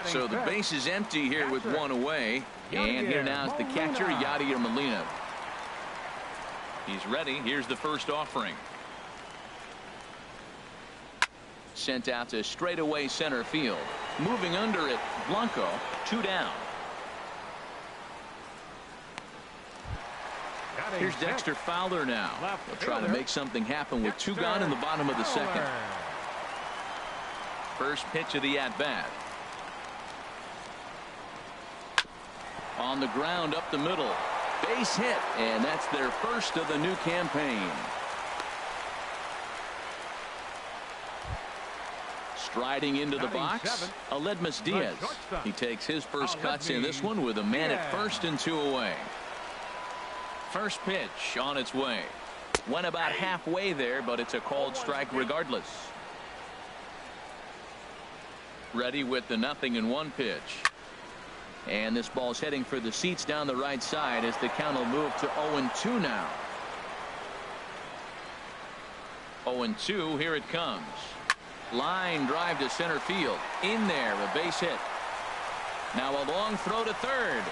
So the base is empty here with 1 away. And here now is the catcher, Yadier Molina. He's ready. Here's the first offering. Sent out to straightaway center field. Moving under it, Blanco. 2 down. Here's Dexter Fowler now. They'll try to make something happen with 2 gone in the bottom of the second. First pitch of the at-bat. On the ground up the middle. Base hit, and that's their first of the new campaign. Striding into the box, Aledmus Diaz. He takes his first cuts in this one with a man at first and 2 away. First pitch on its way. Went about halfway there, but it's a called strike regardless. Ready with the 0-1 pitch. And this ball's heading for the seats down the right side as the count will move to 0-2 now. 0-2, here it comes. Line drive to center field. In there, a base hit. Now a long throw to third.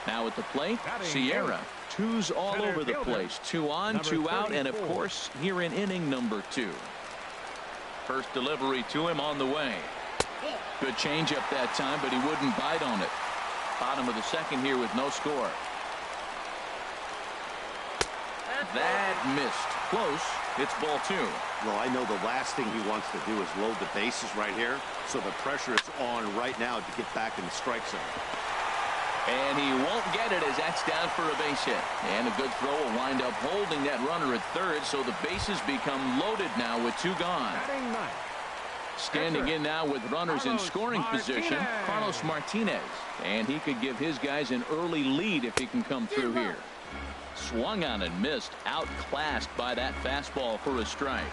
Now at the plate, Batting Sierra. Twos all Center over the fielder, place. 2 on, number 2 out, and of 34. course here in inning number 2. First delivery to him on the way. Good changeup that time, but he wouldn't bite on it. Bottom of the second here with no score. That missed. Close. It's ball 2. Well, I know the last thing he wants to do is load the bases right here, so the pressure is on right now to get back in the strike zone. And he won't get it as that's down for a base hit. And a good throw will wind up holding that runner at third, so the bases become loaded now with 2 gone. Batting ninth. Standing in now with runners in Carlos scoring position, Martinez. Carlos Martinez. And he could give his guys an early lead if he can come through here. Swung on and missed, outclassed by that fastball for a strike.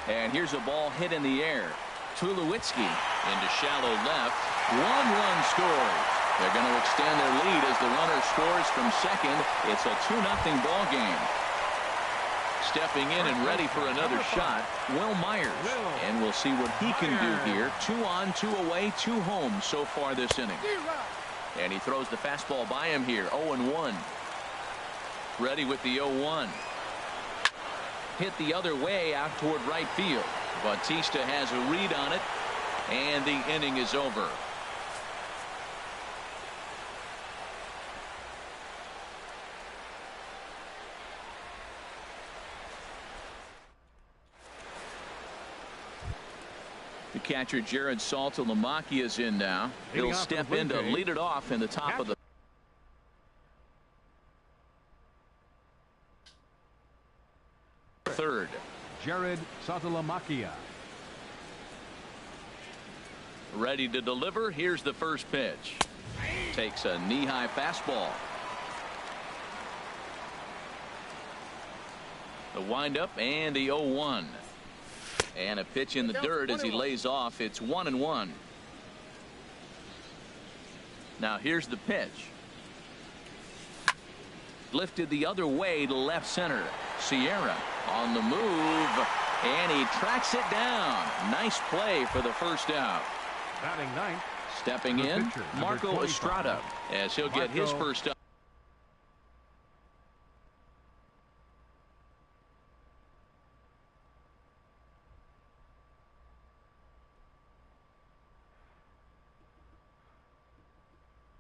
And here's a ball hit in the air. Tulowitzki into shallow left. 1 run scores. They're going to extend their lead as the runner scores from second. It's a 2-0 ball game. Stepping in and ready for another shot, Will Myers. And we'll see what he can do here. 2 on, 2 away, 2 home so far this inning. And he throws the fastball by him here. 0-1. Ready with the 0-1. Hit the other way out toward right field. Bautista has a read on it, and the inning is over. The catcher Jared Saltalamacchia is in now. He'll step in to lead it off in the top of the third. Jared Saltalamacchia. Ready to deliver. Here's the first pitch. Takes a knee-high fastball. The windup and the 0-1. And a pitch in the dirt as he lays off. It's 1-1. Now here's the pitch. Lifted the other way to left center. Sierra on the move, and he tracks it down. Nice play for the first out. Batting ninth. Stepping in, Pitcher, Marco 25. Estrada, as he'll get his first out.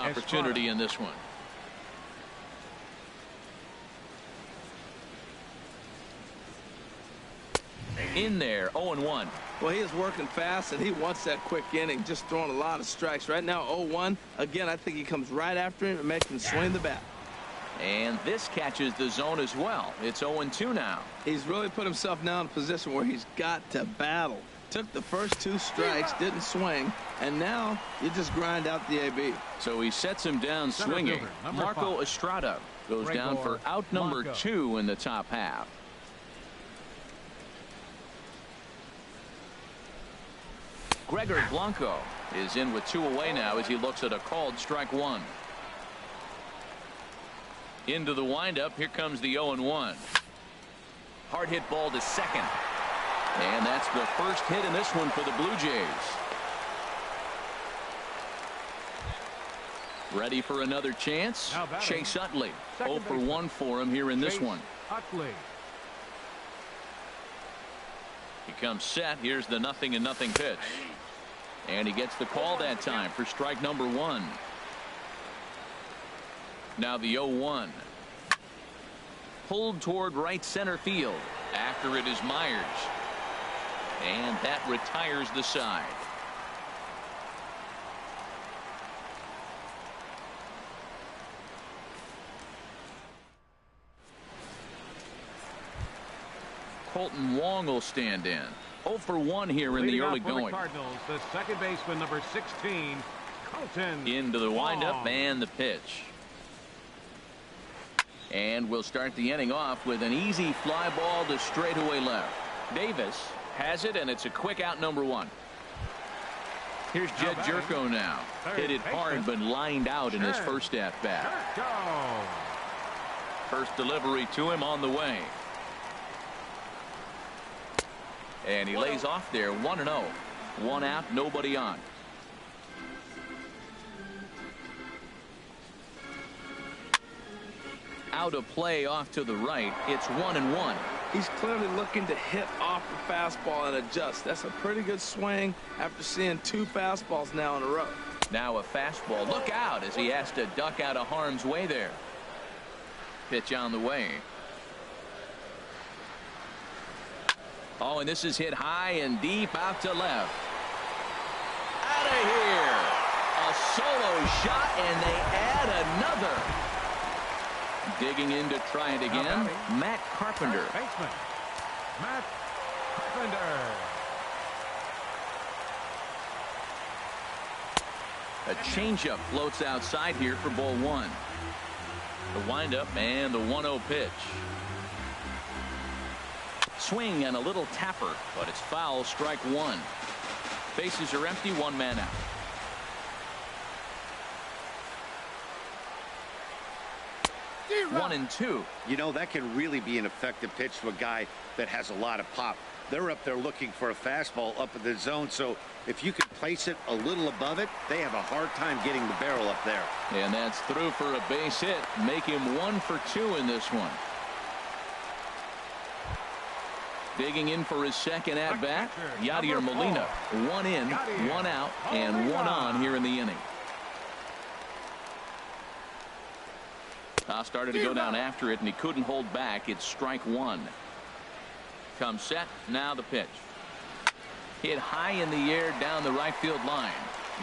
Opportunity in this one. In there, 0-1. Well, he is working fast, and he wants that quick inning, just throwing a lot of strikes. Right now, 0-1. Again, I think he comes right after him and makes him swing the bat. And this catches the zone as well. It's 0-2 now. He's really put himself now in a position where he's got to battle. Took the first 2 strikes, didn't swing, and now you just grind out the AB. So he sets him down Center swinging. fielder, number Marco 5. Estrada goes down for out number Blanco. 2 in the top half. Gregor Blanco is in with 2 away now as he looks at a called strike 1. Into the windup. Here comes the 0-1. Hard hit ball to second. And that's the first hit in this one for the Blue Jays. Ready for another chance. Now batting. Chase Utley. Second 0 for baseman. 1 for him here in this Chase one. Utley. He comes set. Here's the 0-0 pitch. And he gets the call that time for strike number 1. Now the 0-1. Pulled toward right center field. After it is Myers. And that retires the side. Colton Wong will stand in. 0 for 1 here in the Leading early off for going. the Cardinals, the second baseman, number 16, Colton Into the windup Wong. and the pitch. And we'll start the inning off with an easy fly ball to straightaway left. Davis has it, and it's a quick out number 1. Here's Jed Jerko now. Hit it hard but lined out in his first at bat. Jerko. First delivery to him on the way. And he lays off there 1-0. 1 out, nobody on. out of play off to the right. It's 1-1. He's clearly looking to hit off the fastball and adjust. That's a pretty good swing after seeing 2 fastballs now in a row. Now a fastball. Look out as he has to duck out of harm's way there. Pitch on the way. Oh, and this is hit high and deep out to left. Out of here. A solo shot, and they add another. Digging in to try it again, Matt Carpenter. Baseman, Matt Carpenter. A changeup floats outside here for ball 1. The windup and the 1-0 pitch. Swing and a little tapper, but it's foul, strike 1. Bases are empty, 1 man out. One and two. You know, that can really be an effective pitch to a guy that has a lot of pop. They're up there looking for a fastball up in the zone, so if you can place it a little above it, they have a hard time getting the barrel up there. And that's through for a base hit. Make him 1 for 2 in this one. Digging in for his second at bat, Yadier Molina. 1 in, 1 out, and 1 on here in the inning. Started to go down after it, and he couldn't hold back. It's strike 1. Comes set. Now the pitch. Hit high in the air down the right field line.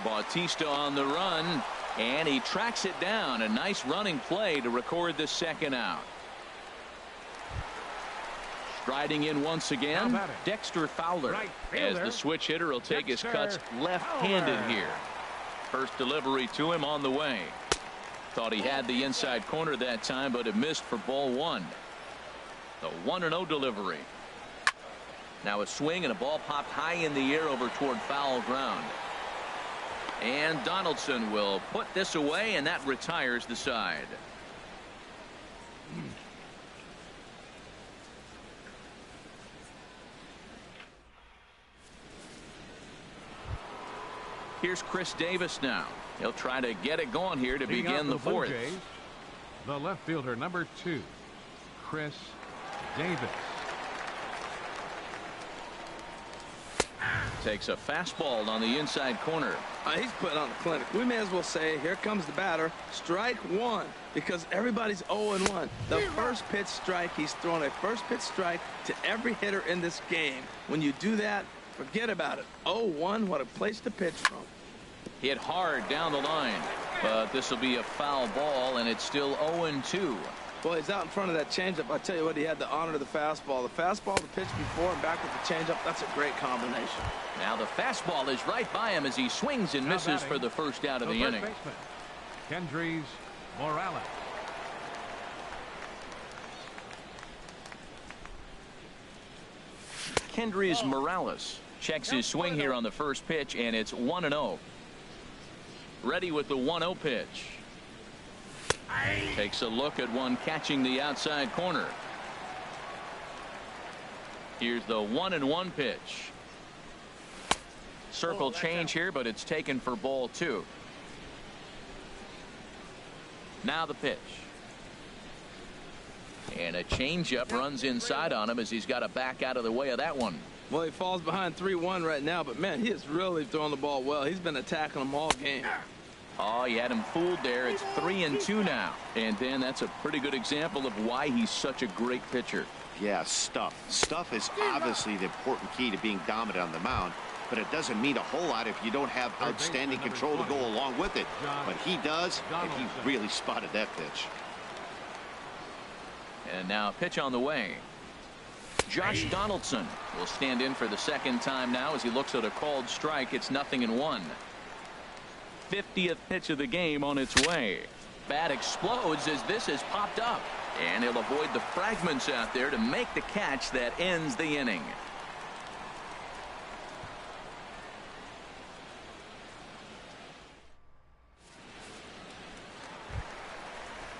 Bautista on the run, and he tracks it down. A nice running play to record the second out. Striding in once again, Dexter Fowler. As the switch hitter will take his cuts left-handed here. First delivery to him on the way. Thought he had the inside corner that time, but it missed for ball 1. The 1-0 delivery. Now a swing and a ball popped high in the air over toward foul ground. And Donaldson will put this away, and that retires the side. Here's Chris Davis now. He'll try to get it going here to begin the 4th. The left fielder, number 2, Chris Davis. Takes a fastball on the inside corner. He's putting on the clinic. We may as well say, here comes the batter. Strike 1, because everybody's 0-1. The first pitch strike, he's thrown a first pitch strike to every hitter in this game. When you do that, forget about it. 0-1, what a place to pitch from. Hit hard down the line, but this will be a foul ball, and it's still 0-2. Well, he's out in front of that changeup. I tell you what, he had the honor of the fastball. The fastball, the pitch before, and back with the changeup. That's a great combination. Now the fastball is right by him as he swings and misses for the first out of the inning. Kendrys Morales. Kendrys Morales checks his swing here on the first pitch, and it's 1-0. Ready with the 1-0 pitch. Takes a look at one catching the outside corner. Here's the 1-1 pitch. Circle change here, but it's taken for ball 2. Now the pitch. And a changeup runs inside on him as he's got to back out of the way of that one. Well, he falls behind 3-1 right now, but man, he is really throwing the ball well. He's been attacking them all game. Oh, you had him fooled there. It's 3-2 now. And Dan, that's a pretty good example of why he's such a great pitcher. Yeah, stuff. Stuff is obviously the important key to being dominant on the mound, but it doesn't mean a whole lot if you don't have outstanding control to go along with it. But he does, and he really spotted that pitch. And now a pitch on the way. Josh Donaldson will stand in for the second time now as he looks at a called strike. It's 0-1. 50th pitch of the game on its way. Bat explodes as this has popped up, and he'll avoid the fragments out there to make the catch that ends the inning.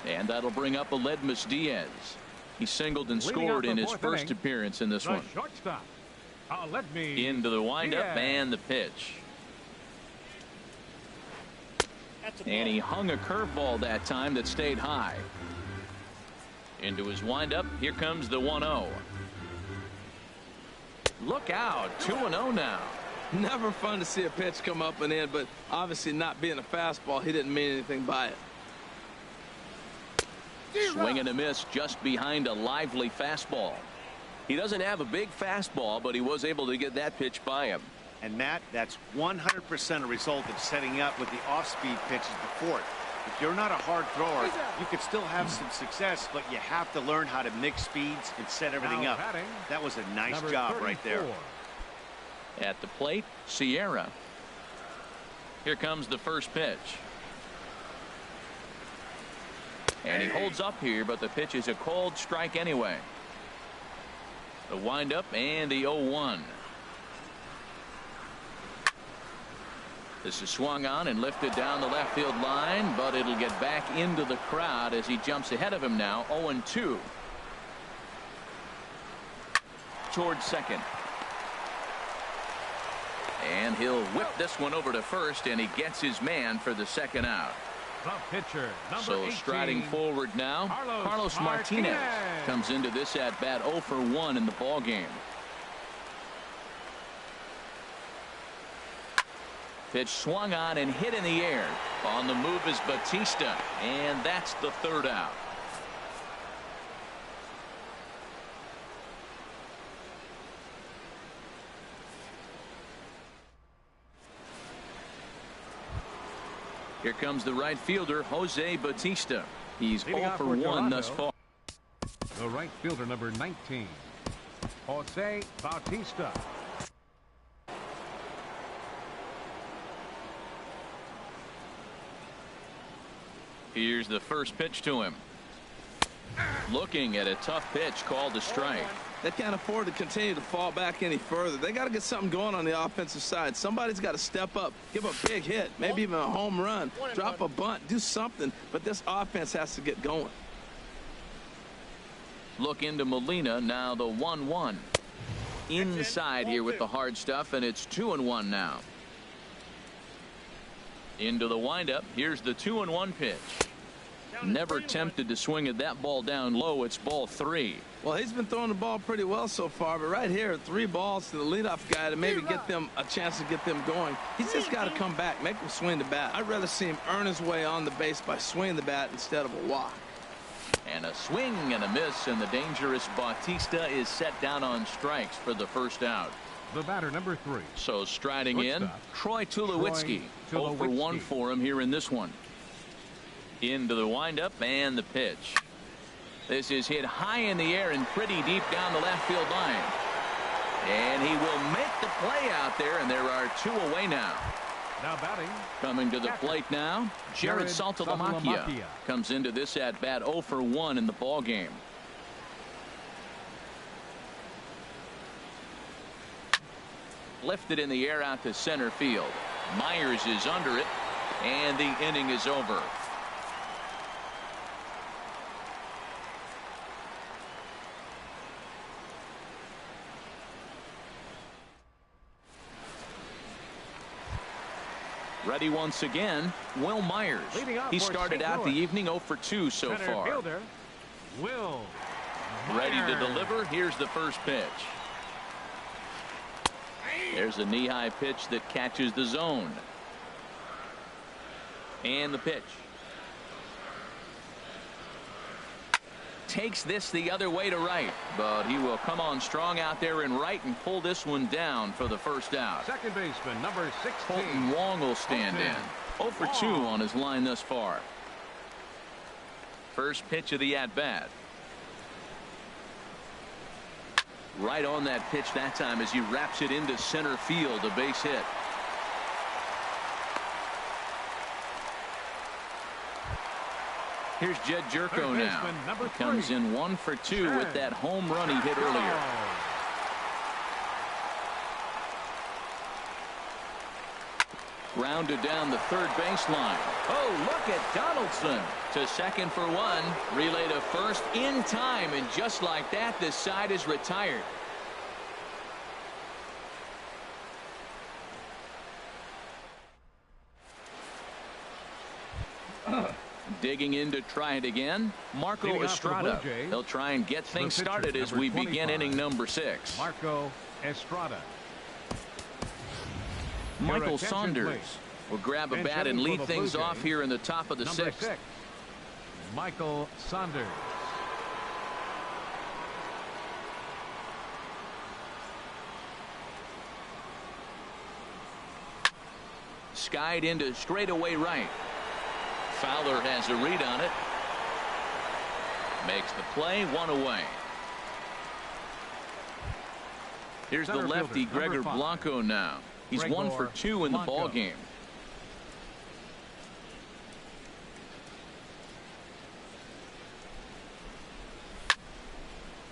And that'll bring up Aledmys Diaz. He singled and scored in his first appearance in this one. Shortstop, Aledmys into the windup Diaz. and the pitch. And he hung a curveball that time that stayed high. Into his windup. Here comes the 1-0. Look out. 2-0 now. Never fun to see a pitch come up and in, but obviously not being a fastball, he didn't mean anything by it. Swing and a miss just behind a lively fastball. He doesn't have a big fastball, but he was able to get that pitch by him. And Matt, that's 100% a result of setting up with the off-speed pitches before it. If you're not a hard thrower, you could still have some success, but you have to learn how to mix speeds and set everything Now up. batting, That was a nice number job right there. 34. At the plate, Sierra. Here comes the first pitch. And he holds up here, but the pitch is a cold strike anyway. The windup and the 0-1. This is swung on and lifted down the left field line, but it'll get back into the crowd as he jumps ahead of him now. 0-2. Towards second. And he'll whip this one over to first, and he gets his man for the second out. The pitcher, number So 18, striding forward now, Carlos Martinez Martinez comes into this at bat 0 for 1 in the ball game. Pitch swung on and hit in the air. On the move is Bautista, and that's the third out. Here comes the right fielder, Jose Bautista. He's Leading 0 off for for 1 thus Toronto. far. The right fielder, number 19, Jose Bautista. Here's the first pitch to him. Looking at a tough pitch called a strike. They can't afford to continue to fall back any further. They got to get something going on the offensive side. Somebody's got to step up, give a big hit, maybe even a home run, drop a bunt, do something. But this offense has to get going. Look into Molina, now the 1-1. Inside here with the hard stuff, and it's 2-1 now. Into the windup. Here's the 2-1 pitch. Never tempted to swing at that ball down low. It's ball 3. Well, he's been throwing the ball pretty well so far, but right here, 3 balls to the leadoff guy to maybe get them a chance to get them going. He's just got to come back, make him swing the bat. I'd rather see him earn his way on the base by swinging the bat instead of a walk. And a swing and a miss, and the dangerous Bautista is set down on strikes for the first out. The batter, number 3. So striding in, Shortstop, Troy Tulowitzki. 0 for 1 for him here in this one. Into the windup and the pitch. This is hit high in the air and pretty deep down the left field line. And he will make the play out there, and there are 2 away now. Now batting, Coming to the plate now, Jared Saltalamacchia comes into this at bat 0 for 1 in the ball game. Lifted in the air out to center field. Myers is under it, and the inning is over. Ready once again, Will Myers. He started out the evening 0 for 2 so center far. fielder, Will Ready to Myers. deliver. Here's the first pitch. There's a knee-high pitch that catches the zone. And the pitch. Takes this the other way to right, but he will come on strong out there in right and pull this one down for the first out. Second baseman, number 16. Colton Wong will stand in. 0 for 2 on his line thus far. First pitch of the at-bat. Right on that pitch that time as he wraps it into center field, a base hit. Here's Jed Jerko Third now. baseman, number Comes 3. in 1 for 2 with that home run he hit earlier. Grounded down the third baseline. Oh, look at Donaldson to second for 1. Relay to first in time, and just like that, this side is retired. Digging in to try it again, Marco Leading off for the Estrada. Blue Jays, They'll try and get things pitcher, started as number we begin 25, inning number 6. Marco Estrada. Michael attention, Saunders please. will grab a Bench bat and hitting for lead the things Blue off Jays, here in the top of the Number 6th. 6, Michael Saunders. Skied into straightaway right. Fowler has a read on it. Makes the play, 1 away. Here's the Center lefty, fielder, Gregor number 5. Blanco now. He's Gregor 1 for 2 in the Blanco. ball game.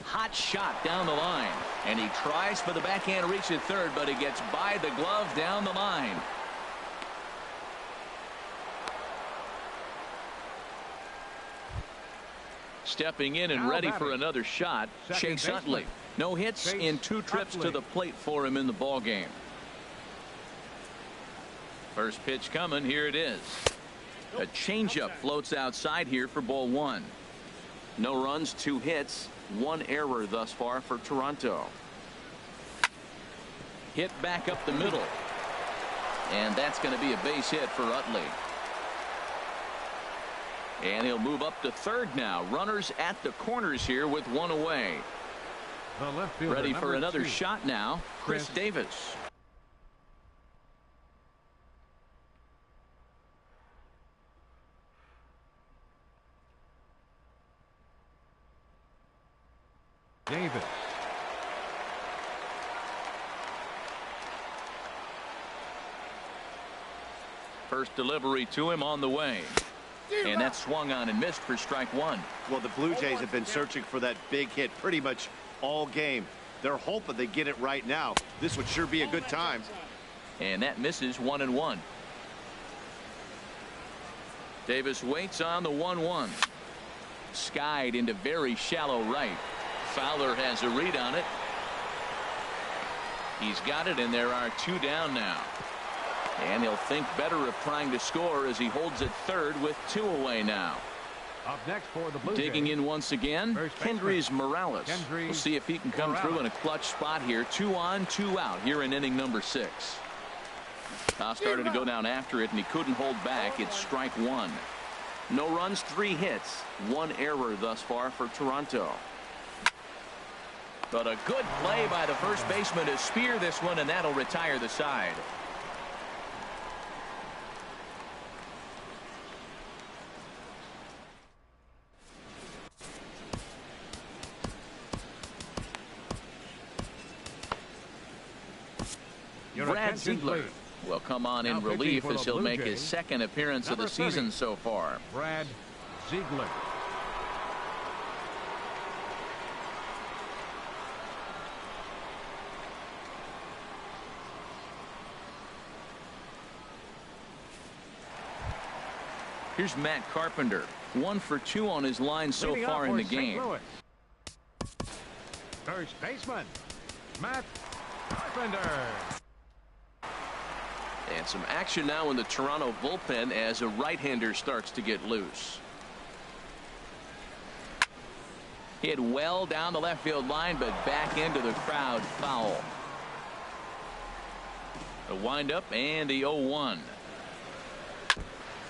Hot shot down the line. And he tries for the backhand reach at third, but he gets by the glove down the line. Stepping in and Now ready batting. for another shot, Second Chase baseman. Utley. No hits Chase in 2 trips to Utley. the plate for him in the ball game. First pitch coming. Here it is. A changeup floats outside here for ball 1. No runs, 2 hits, 1 error thus far for Toronto. Hit back up the middle. And that's going to be a base hit for Utley. And he'll move up to third now. Runners at the corners here with 1 away. The left fielder, Ready for number another 2. shot now. Chris Chris Davis. Davis. First delivery to him on the way. And that swung on and missed for strike 1. Well, the Blue Jays have been searching for that big hit pretty much all game. They're hoping they get it right now. This would sure be a good time. And that misses 1-1. Davis waits on the 1-1. Skied into very shallow right. Fowler has a read on it. He's got it, and there are 2 down now. And he'll think better of trying to score as he holds it third with 2 away now. Up next for the Blue Digging Jays. in once again, First baseman, Kendrys Morales. Kendrys We'll see if he can come through in a clutch spot here. 2 on, 2 out here in inning number 6. Started to go down after it, and he couldn't hold back. It's strike 1. No runs, 3 hits, 1 error thus far for Toronto. But a good play by the first baseman to spear this one, and that'll retire the side. Your Brad attention, Ziegler please. will come on Now in pitching relief for as the he'll Blue make his Jays, second appearance of number the season 30. so far. Brad Ziegler. Here's Matt Carpenter. 1 for 2 on his line so Leading far off in the for St. game. Louis. First baseman, Matt Carpenter. And some action now in the Toronto bullpen as a right-hander starts to get loose. Hit well down the left field line, but back into the crowd, foul. The windup and the 0-1.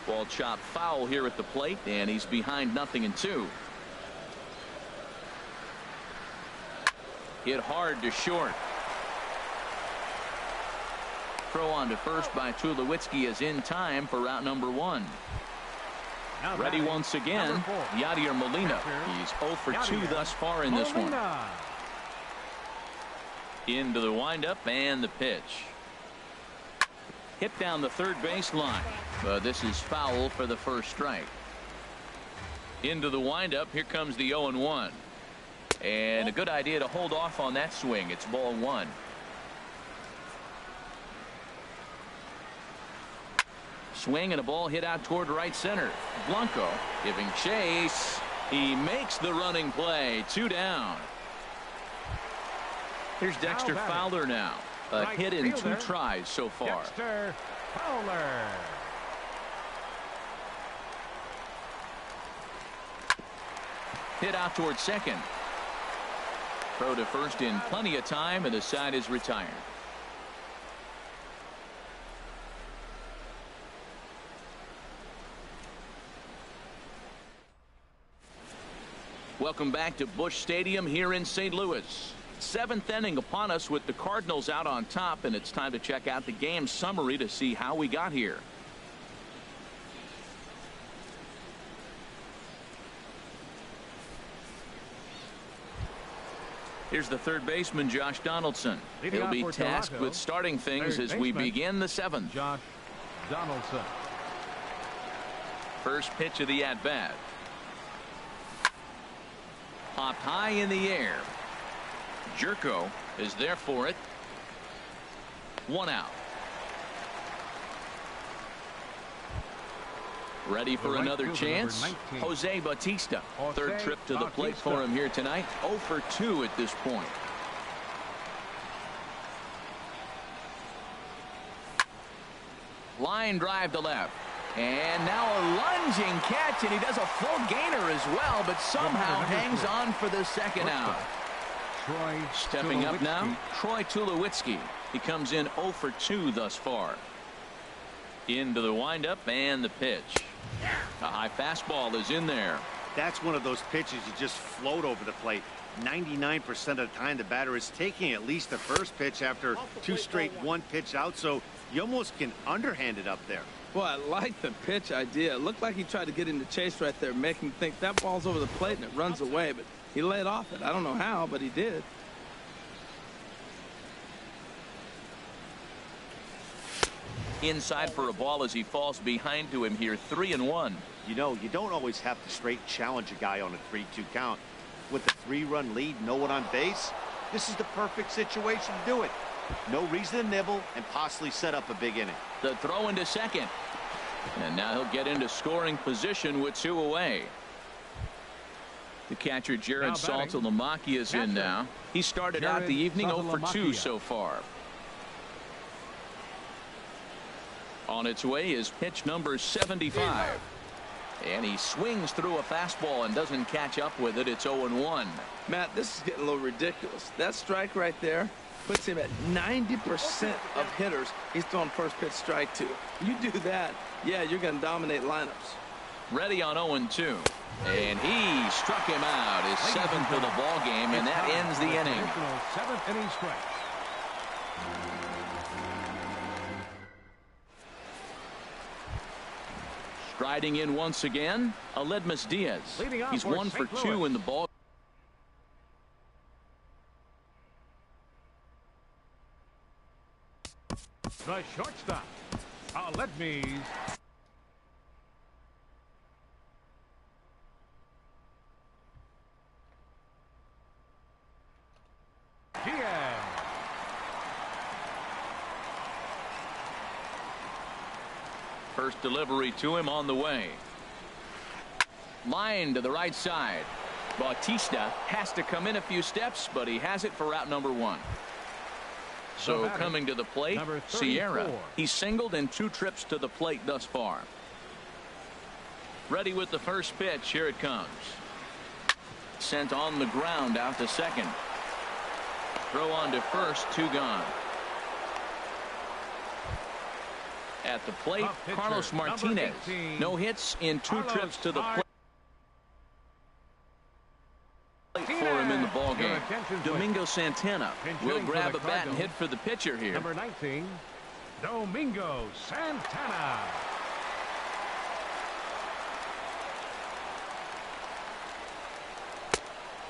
Ball chopped foul here at the plate, and he's behind 0-2. Hit hard to short. Throw on to first by Tulowitzki is in time for route number 1. Now Ready batting, once again, number 4. Yadier Molina. Catcher, He's 0 for 2 Yadier thus far in this one. Molina. Into the windup and the pitch. Hit down the third baseline. This is foul for the first strike. Into the windup. Here comes the 0-1. And a good idea to hold off on that swing. It's ball 1. Swing and a ball hit out toward right center. Blanco giving chase. He makes the running play. 2 down. Here's Dexter batting. Fowler now. A Right hit in 2 fielder, tries so far. Dexter Fowler. Hit out towards second. Throw to first in plenty of time, and the side is retired. Welcome back to Busch Stadium here in St. Louis. Seventh inning upon us with the Cardinals out on top, and it's time to check out the game summary to see how we got here. Here's the third baseman, Josh Donaldson. He'll be tasked with starting things as we begin the seventh. Josh Donaldson. First pitch of the at-bat. Popped high in the air. Jerko is there for it. One out. Ready for another chance. Jose Bautista. Third trip to the plate for him here tonight. 0 for 2 at this point. Line drive to left. And now a lunging catch, and he does a full gainer as well, but somehow hangs on for the second out. Stepping up now, Troy Tulowitzki. He comes in 0 for 2 thus far. Into the windup and the pitch. A high fastball is in there. That's one of those pitches you just float over the plate. 99% of the time the batter is taking at least the first pitch after 2 straight 1-pitch out, so you almost can underhand it up there. Well, I like the pitch idea. It looked like he tried to get into chase right there, making him think that ball's over the plate and it runs away, but he laid off it. I don't know how, but he did. Inside for a ball as he falls behind to him here. 3-1. You know, you don't always have to straight challenge a guy on a 3-2 count. With a 3-run lead, no one on base, this is the perfect situation to do it. No reason to nibble and possibly set up a big inning. The throw into second. And now he'll get into scoring position with 2 away. The catcher Jared Saltalamacchia is in now. He started out the evening 0 for 2 so far. On its way is pitch number 75. And he swings through a fastball and doesn't catch up with it. It's 0-1. Matt, this is getting a little ridiculous. That strike right there puts him at 90% of hitters he's throwing first pitch strike to. You do that, yeah, you're going to dominate lineups. Ready on 0-2. And he struck him out, his 7th of the ball game, and that ends the inning. 7th inning stretch. Striding in once again, Aledmys Diaz. He's 1 for 2 in the ball. The shortstop, Aledmys. Diaz. First delivery to him on the way. Line to the right side. Bautista has to come in a few steps, but he has it for route number 1. So coming to the plate, Sierra. He's singled in 2 trips to the plate thus far. Ready with the first pitch. Here it comes. Sent on the ground out to second. Throw on to first. 2 gone. At the plate, Carlos Martinez. No hits in 2 trips to the plate for him in the ball game. Domingo Santana will grab a bat and hit for the pitcher here. Number 19, Domingo Santana.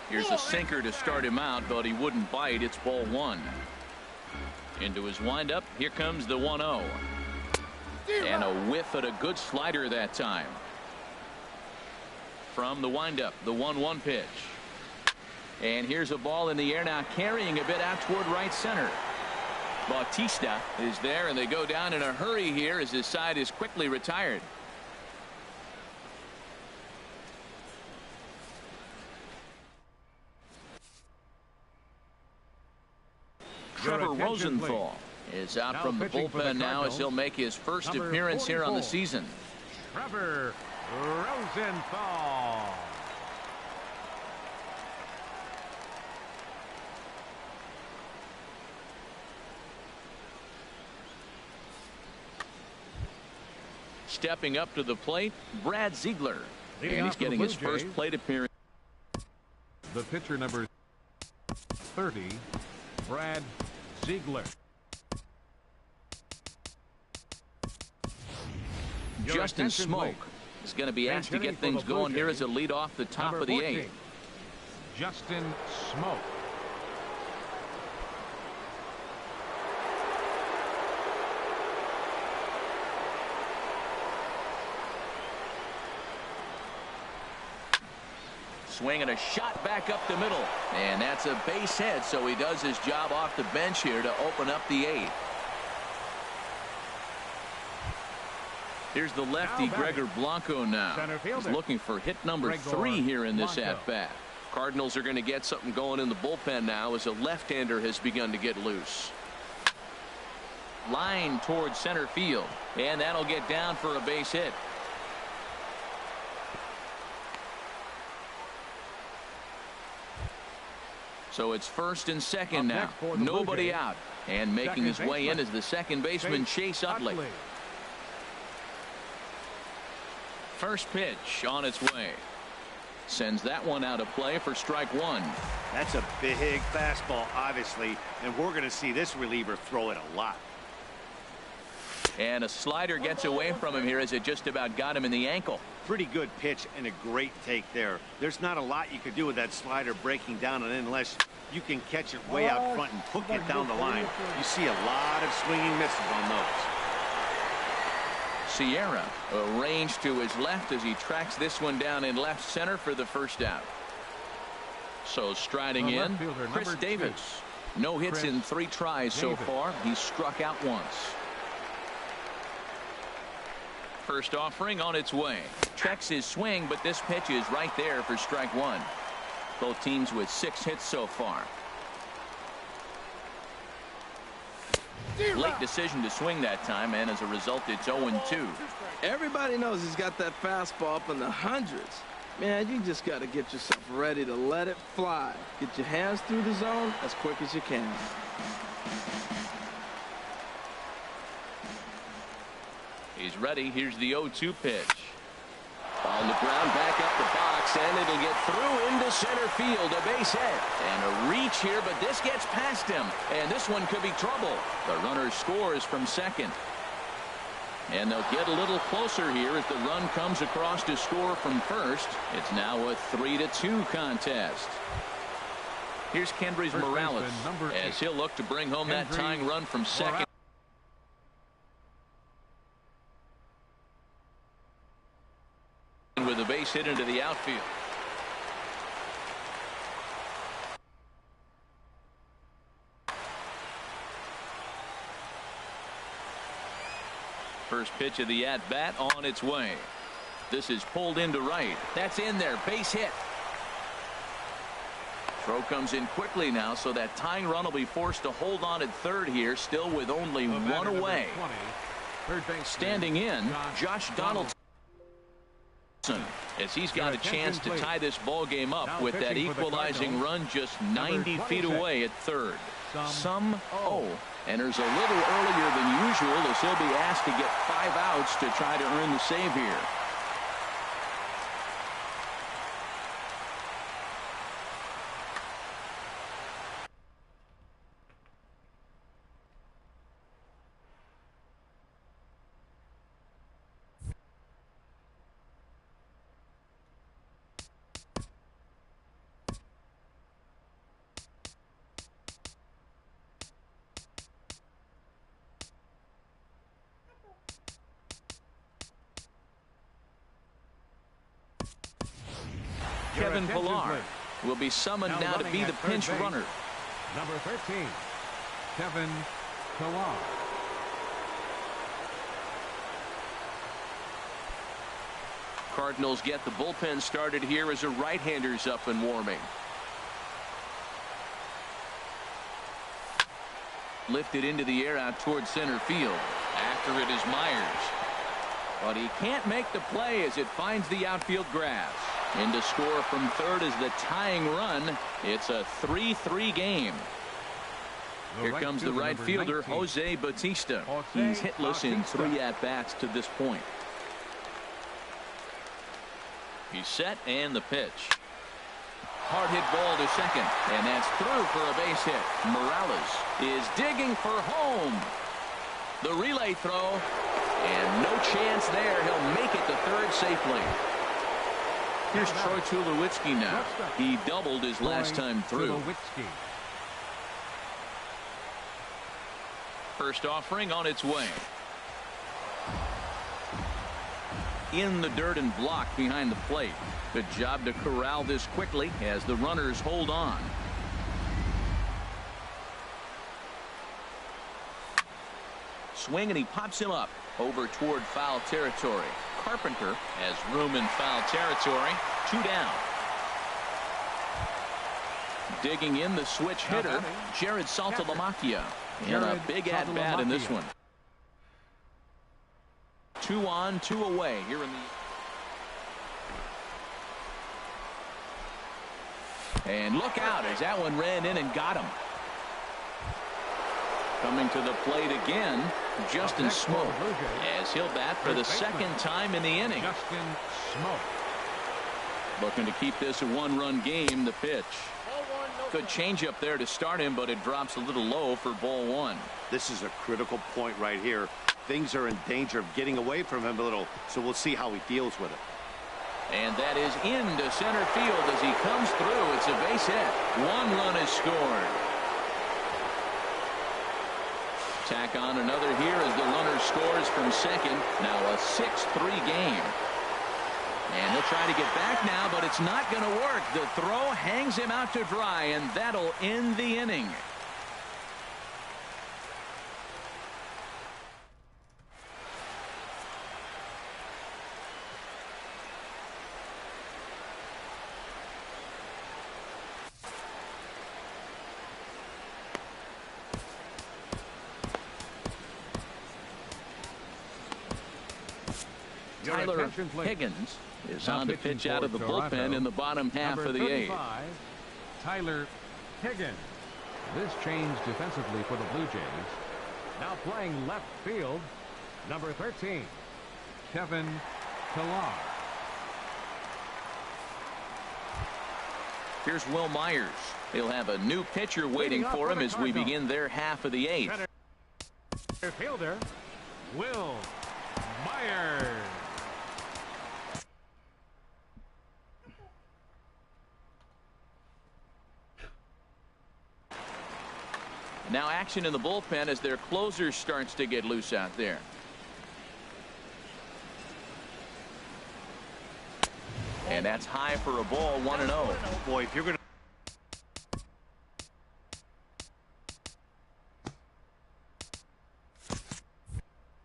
Here's a sinker to start him out, but he wouldn't bite. It's ball 1. Into his windup. Here comes the 1-0. And a whiff at a good slider that time. From the windup, the 1-1 pitch. And here's a ball in the air now, carrying a bit out toward right center. Bautista is there, and they go down in a hurry here as his side is quickly retired. Trevor Rosenthal is out from the bullpen now as he'll make his first appearance here on the season. Trevor Rosenthal. Stepping up to the plate, Brad Ziegler. Leading And off he's for the getting Blue his first Jays, plate appearance. the pitcher number 30, Brad Ziegler. Your Justin attention, Smoke please. is going to be asked to get Bench hitting things for the Blue going here Jays, as a lead off the top number of the 14, eighth. Justin Smoke. Swinging a shot back up the middle. And that's a base hit, so he does his job off the bench here to open up the eighth. Here's the lefty, Now Gregor Blanco now. Center fielder, He's looking for hit number Gregor 3 here in this Blanco. at-bat. Cardinals are going to get something going in the bullpen now as a left-hander has begun to get loose. Line towards center field. And that'll get down for a base hit. So it's first and second Up now. next for the Blue Nobody Jays, out. And making his second way in baseman, is the second baseman, Chase Utley. First pitch on its way. Sends that one out of play for strike one. That's a big fastball, obviously, and we're going to see this reliever throw it a lot. And a slider gets away from him here as it just about got him in the ankle. Pretty good pitch and a great take there. There's not a lot you could do with that slider breaking down, and unless you can catch it way out front and hook it down the line, you see a lot of swinging misses on those. Sierra arranged to his left as he tracks this one down in left center for the first out. So striding The in, left fielder, Chris number 2. Davis. No hits Chris in 3 tries so Davis. far. He's struck out once. First offering on its way. Checks his swing, but this pitch is right there for strike one. Both teams with 6 hits so far. Late decision to swing that time, and as a result, it's 0-2. Everybody knows he's got that fastball up in the hundreds. Man, you just got to get yourself ready to let it fly. Get your hands through the zone as quick as you can. He's ready. Here's the 0-2 pitch. On the ground, back up the box, and it'll get through into center field. A base hit. And a reach here, but this gets past him. And this one could be trouble. The runner scores from second. And they'll get a little closer here as the run comes across to score from first. It's now a 3-2 contest. Here's Kendrys First Morales baseman, number 8. as he'll look to bring home that Kendrys tying run from second. With a base hit into the outfield. First pitch of the at-bat on its way. This is pulled into right. That's in there. Base hit. Throw comes in quickly now, so that tying run will be forced to hold on at third here, still with only The one batter, number away. 20, third baseman, Standing in, Josh Donaldson, as he's got a chance to tie this ball game up Now with that pitching for the equalizing Cardinals, run just number 90 feet 26, away at third. Sum Oh enters a little earlier than usual as he'll be asked to get 5 outs to try to earn the save here. Your Kevin attention, Pillar please. will be summoned now to running be at the third pinch base, runner. Number 13, Kevin Pillar. Cardinals get the bullpen started here as a right-hander's up and warming. Lifted into the air out towards center field. After it is Myers. But he can't make the play as it finds the outfield grass. In to score from third is the tying run. It's a 3-3 game. The Here right comes the fielder, right number fielder, 19, Jose Bautista. Jose He's hitless in Bautista. 3 at-bats to this point. He's set and the pitch. Hard hit ball to second, and that's through for a base hit. Morales is digging for home. The relay throw, and no chance there. He'll make it to third safely. Here's Troy Tulowitzki now. He doubled his last time through. First offering on its way. In the dirt and blocked behind the plate. Good job to corral this quickly as the runners hold on. Swing, and he pops him up over toward foul territory. Carpenter has room in foul territory. 2 down. Digging in the switch hitter, Jared Saltalamacchia. And a big at bat in this one. 2 on, 2 away here in the. And look out as that one ran in and got him. Coming to the plate again, Justin Smoak, as he'll bat for the second time in the inning. Justin Smoak. Looking to keep this a 1-run game. The pitch. Good changeup there to start him, but it drops a little low for ball 1. This is a critical point right here. Things are in danger of getting away from him a little, so we'll see how he deals with it. And that is into center field as he comes through. It's a base hit. 1 run is scored. Tack on another here as the runner scores from second. Now a 6-3 game. And he'll try to get back now, but it's not going to work. The throw hangs him out to dry, and that'll end the inning. Tyler Higgins is on to pitch out of the bullpen in the bottom half of the 8th. Tyler Higgins. This change defensively for the Blue Jays. Now playing left field, number 13, Kevin Pillar. Here's Will Myers. He'll have a new pitcher waiting for him as we begin their half of the 8th. Fielder, Will Myers. Now action in the bullpen as their closer starts to get loose out there. And that's high for a ball. 1-0. Boy, if you're going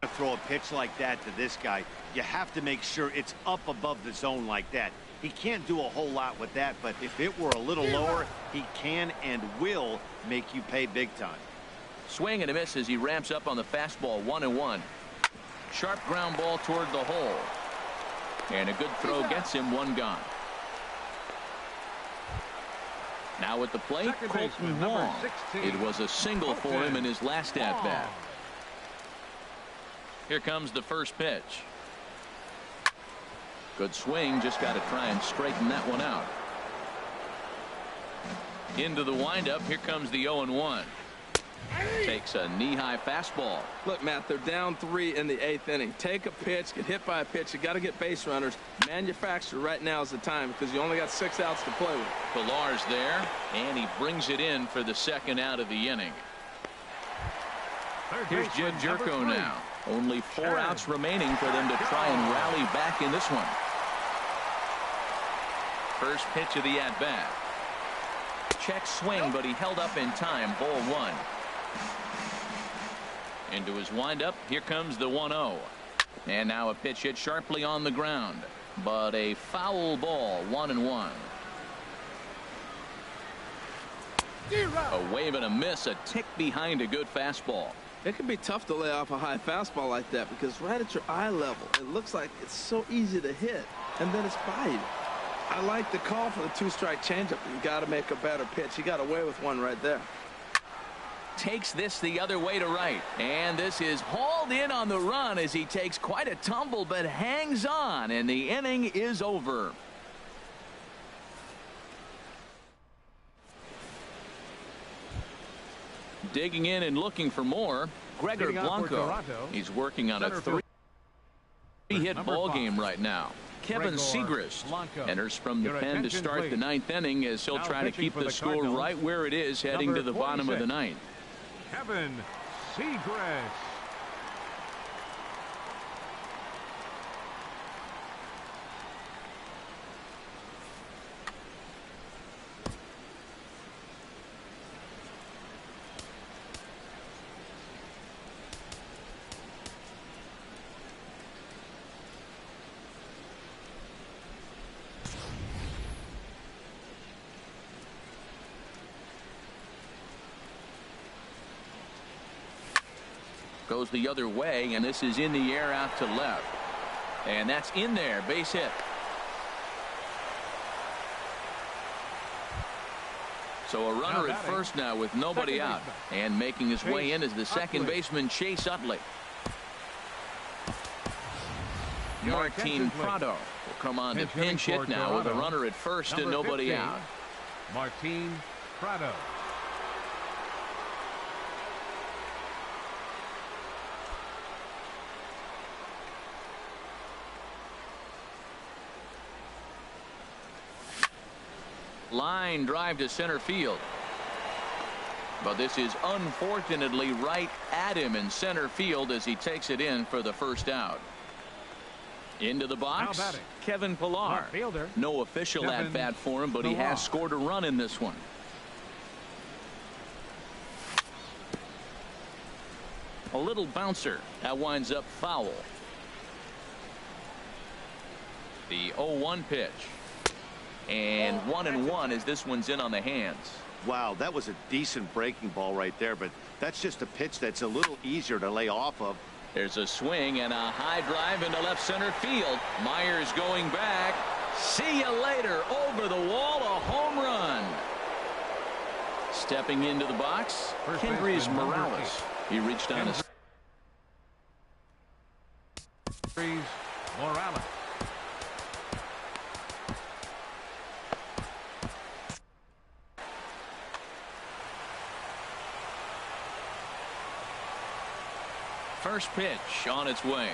to throw a pitch like that to this guy, you have to make sure it's up above the zone like that. He can't do a whole lot with that, but if it were a little lower, he can and will make you pay big time. Swing and a miss as he ramps up on the fastball. 1-1. Sharp ground ball toward the hole. And a good throw gets him 1 gone. Now at the plate, Colton Wong. It was a single for him in his last at-bat. Here comes the first pitch. Good swing, just got to try and straighten that one out. Into the windup, here comes the 0-1. Takes a knee-high fastball. Look, Matt, they're down 3 in the 8th inning. Take a pitch, get hit by a pitch. You got to get base runners. Manufacture right now is the time because you only got 6 outs to play with. Pillar's there, and he brings it in for the second out of the inning. Here's Jed Jerko now. Only 4 outs remaining for them to try and rally back in this one. First pitch of the at-bat. Check swing, but he held up in time. Ball 1. Into his windup. Here comes the 1-0. And now a pitch hit sharply on the ground. But a foul ball. 1-1. A wave and a miss. A tick behind a good fastball. It can be tough to lay off a high fastball like that because right at your eye level, it looks like it's so easy to hit, and then it's by you. I like the call for the 2-strike changeup. You got to make a better pitch. He got away with one right there. Takes this the other way to right, and this is hauled in on the run as he takes quite a tumble but hangs on, and the inning is over. Digging in and looking for more, Gregor Leading off for Blanco. Toronto, He's working on a center field. three-hit Number ball 5. game right now. Kevin Gregor Segrist Blanco. enters from the Your pen to attention, start the please. 9th inning as he'll Now try to pitching keep for the the score Cardinals, right where it is heading number to the bottom of the 46. 9th. Kevin Segrist. Goes the other way, and this is in the air out to left. And that's in there. Base hit. So a runner at first now with nobody out. And making his way in is the second baseman, Chase Utley. Martin Prado will come on to pinch hit now with a runner at first and nobody out. Martin Prado. Line drive to center field. But this is unfortunately right at him in center field as he takes it in for the first out. Into the box, Kevin Pillar. No official at bat for him, but he has scored a run in this one. A little bouncer that winds up foul. The 0-1 pitch. And 1-1 as this one's in on the hands. Wow, that was a decent breaking ball right there, but that's just a pitch that's a little easier to lay off of. There's a swing and a high drive into left center field. Myers going back. See you later. Over the wall, a home run. Stepping into the box, Kendrys Morales. He reached on his. Morales. First pitch on its way.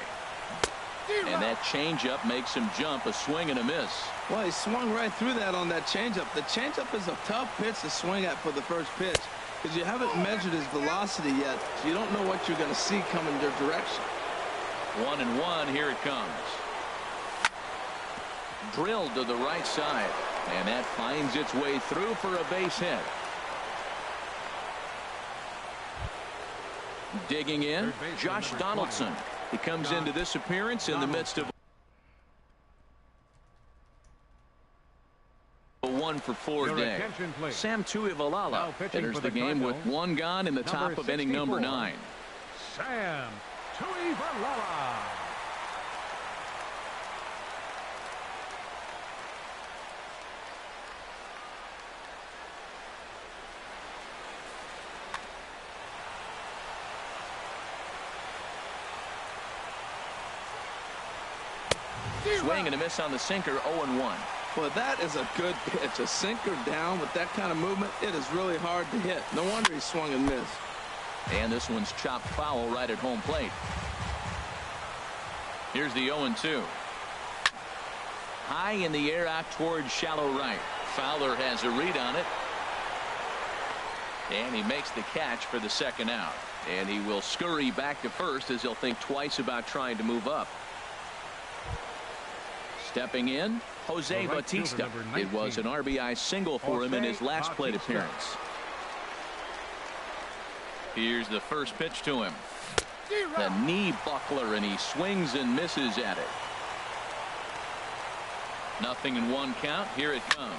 And that changeup makes him jump. A swing and a miss. Well, he swung right through that on that changeup. The changeup is a tough pitch to swing at for the first pitch because you haven't measured his velocity yet. So you don't know what you're going to see coming your direction. 1-1. Here it comes. Drilled to the right side. And that finds its way through for a base hit. Digging in, Josh Donaldson. He comes into this appearance in the midst of a 1-for-4 day. Sam Tuivailala enters the game with one gone in the top of inning number 9. Sam Tuivailala. Swing and a miss on the sinker. 0-1. Well, that is a good pitch. A sinker down with that kind of movement, it is really hard to hit. No wonder he swung and missed. And this one's chopped foul right at home plate. Here's the 0-2. High in the air out towards shallow right. Fowler has a read on it. And he makes the catch for the second out. And he will scurry back to first as he'll think twice about trying to move up. Stepping in, Jose Bautista. It was an RBI single for him in his last plate appearance. Here's the first pitch to him. The knee buckler, and he swings and misses at it. 0-1 count. Here it comes.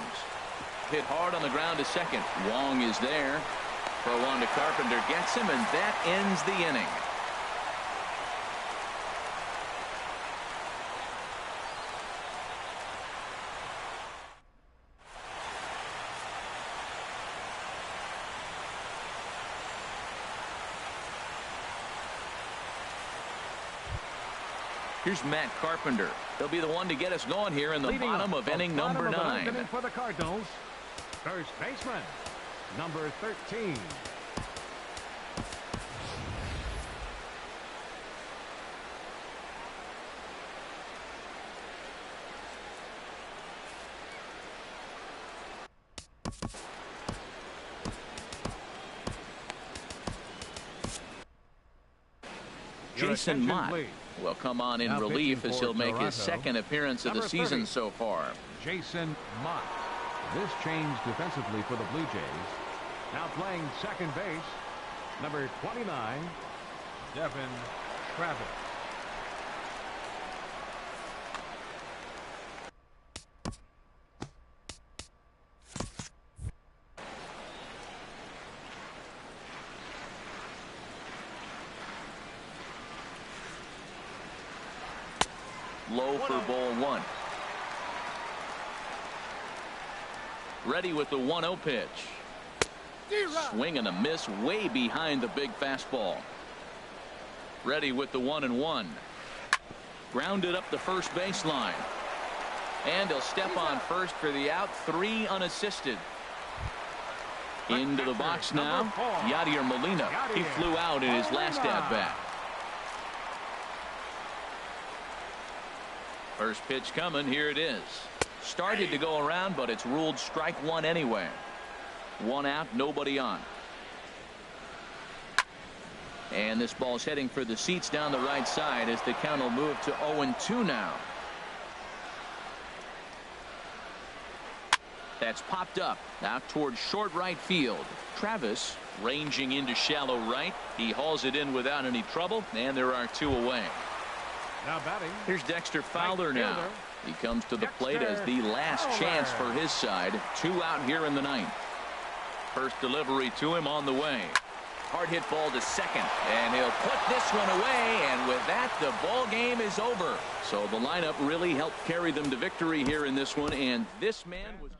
Hit hard on the ground to second. Wong is there. Throw on to Carpenter, gets him, and that ends the inning. Here's Matt Carpenter. He'll be the one to get us going here in the bottom of inning number 9. For the Cardinals, first baseman, number 13. Your Jason attention, Mott please. will come on in Now relief pitching as for he'll make his Toronto, second appearance of the number season 30. so far. Jason Mott. This change defensively for the Blue Jays. Now playing second base, number 29, Devin Travis. Low for ball one. Ready with the 1-0 pitch. Swing and a miss way behind the big fastball. Ready with the 1-1. Grounded up the first baseline. And he'll step on first for the out. 3 unassisted. Into the box now. Yadier Molina. He flew out in his last at bat. First pitch coming. Here it is. Started to go around, but it's ruled strike one anyway. 1 out, nobody on. And this ball's heading for the seats down the right side as the count will move to 0-2 now. That's popped up out towards short right field. Travis ranging into shallow right. He hauls it in without any trouble, and there are 2 away. Now batting. Here's Dexter Fowler now. He comes to the plate as the last Fowler. chance for his side. 2 out here in the 9th. First delivery to him on the way. Hard hit ball to second, and he'll put this one away, and with that the ball game is over. So the lineup really helped carry them to victory here in this one, and this man was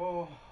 Oh.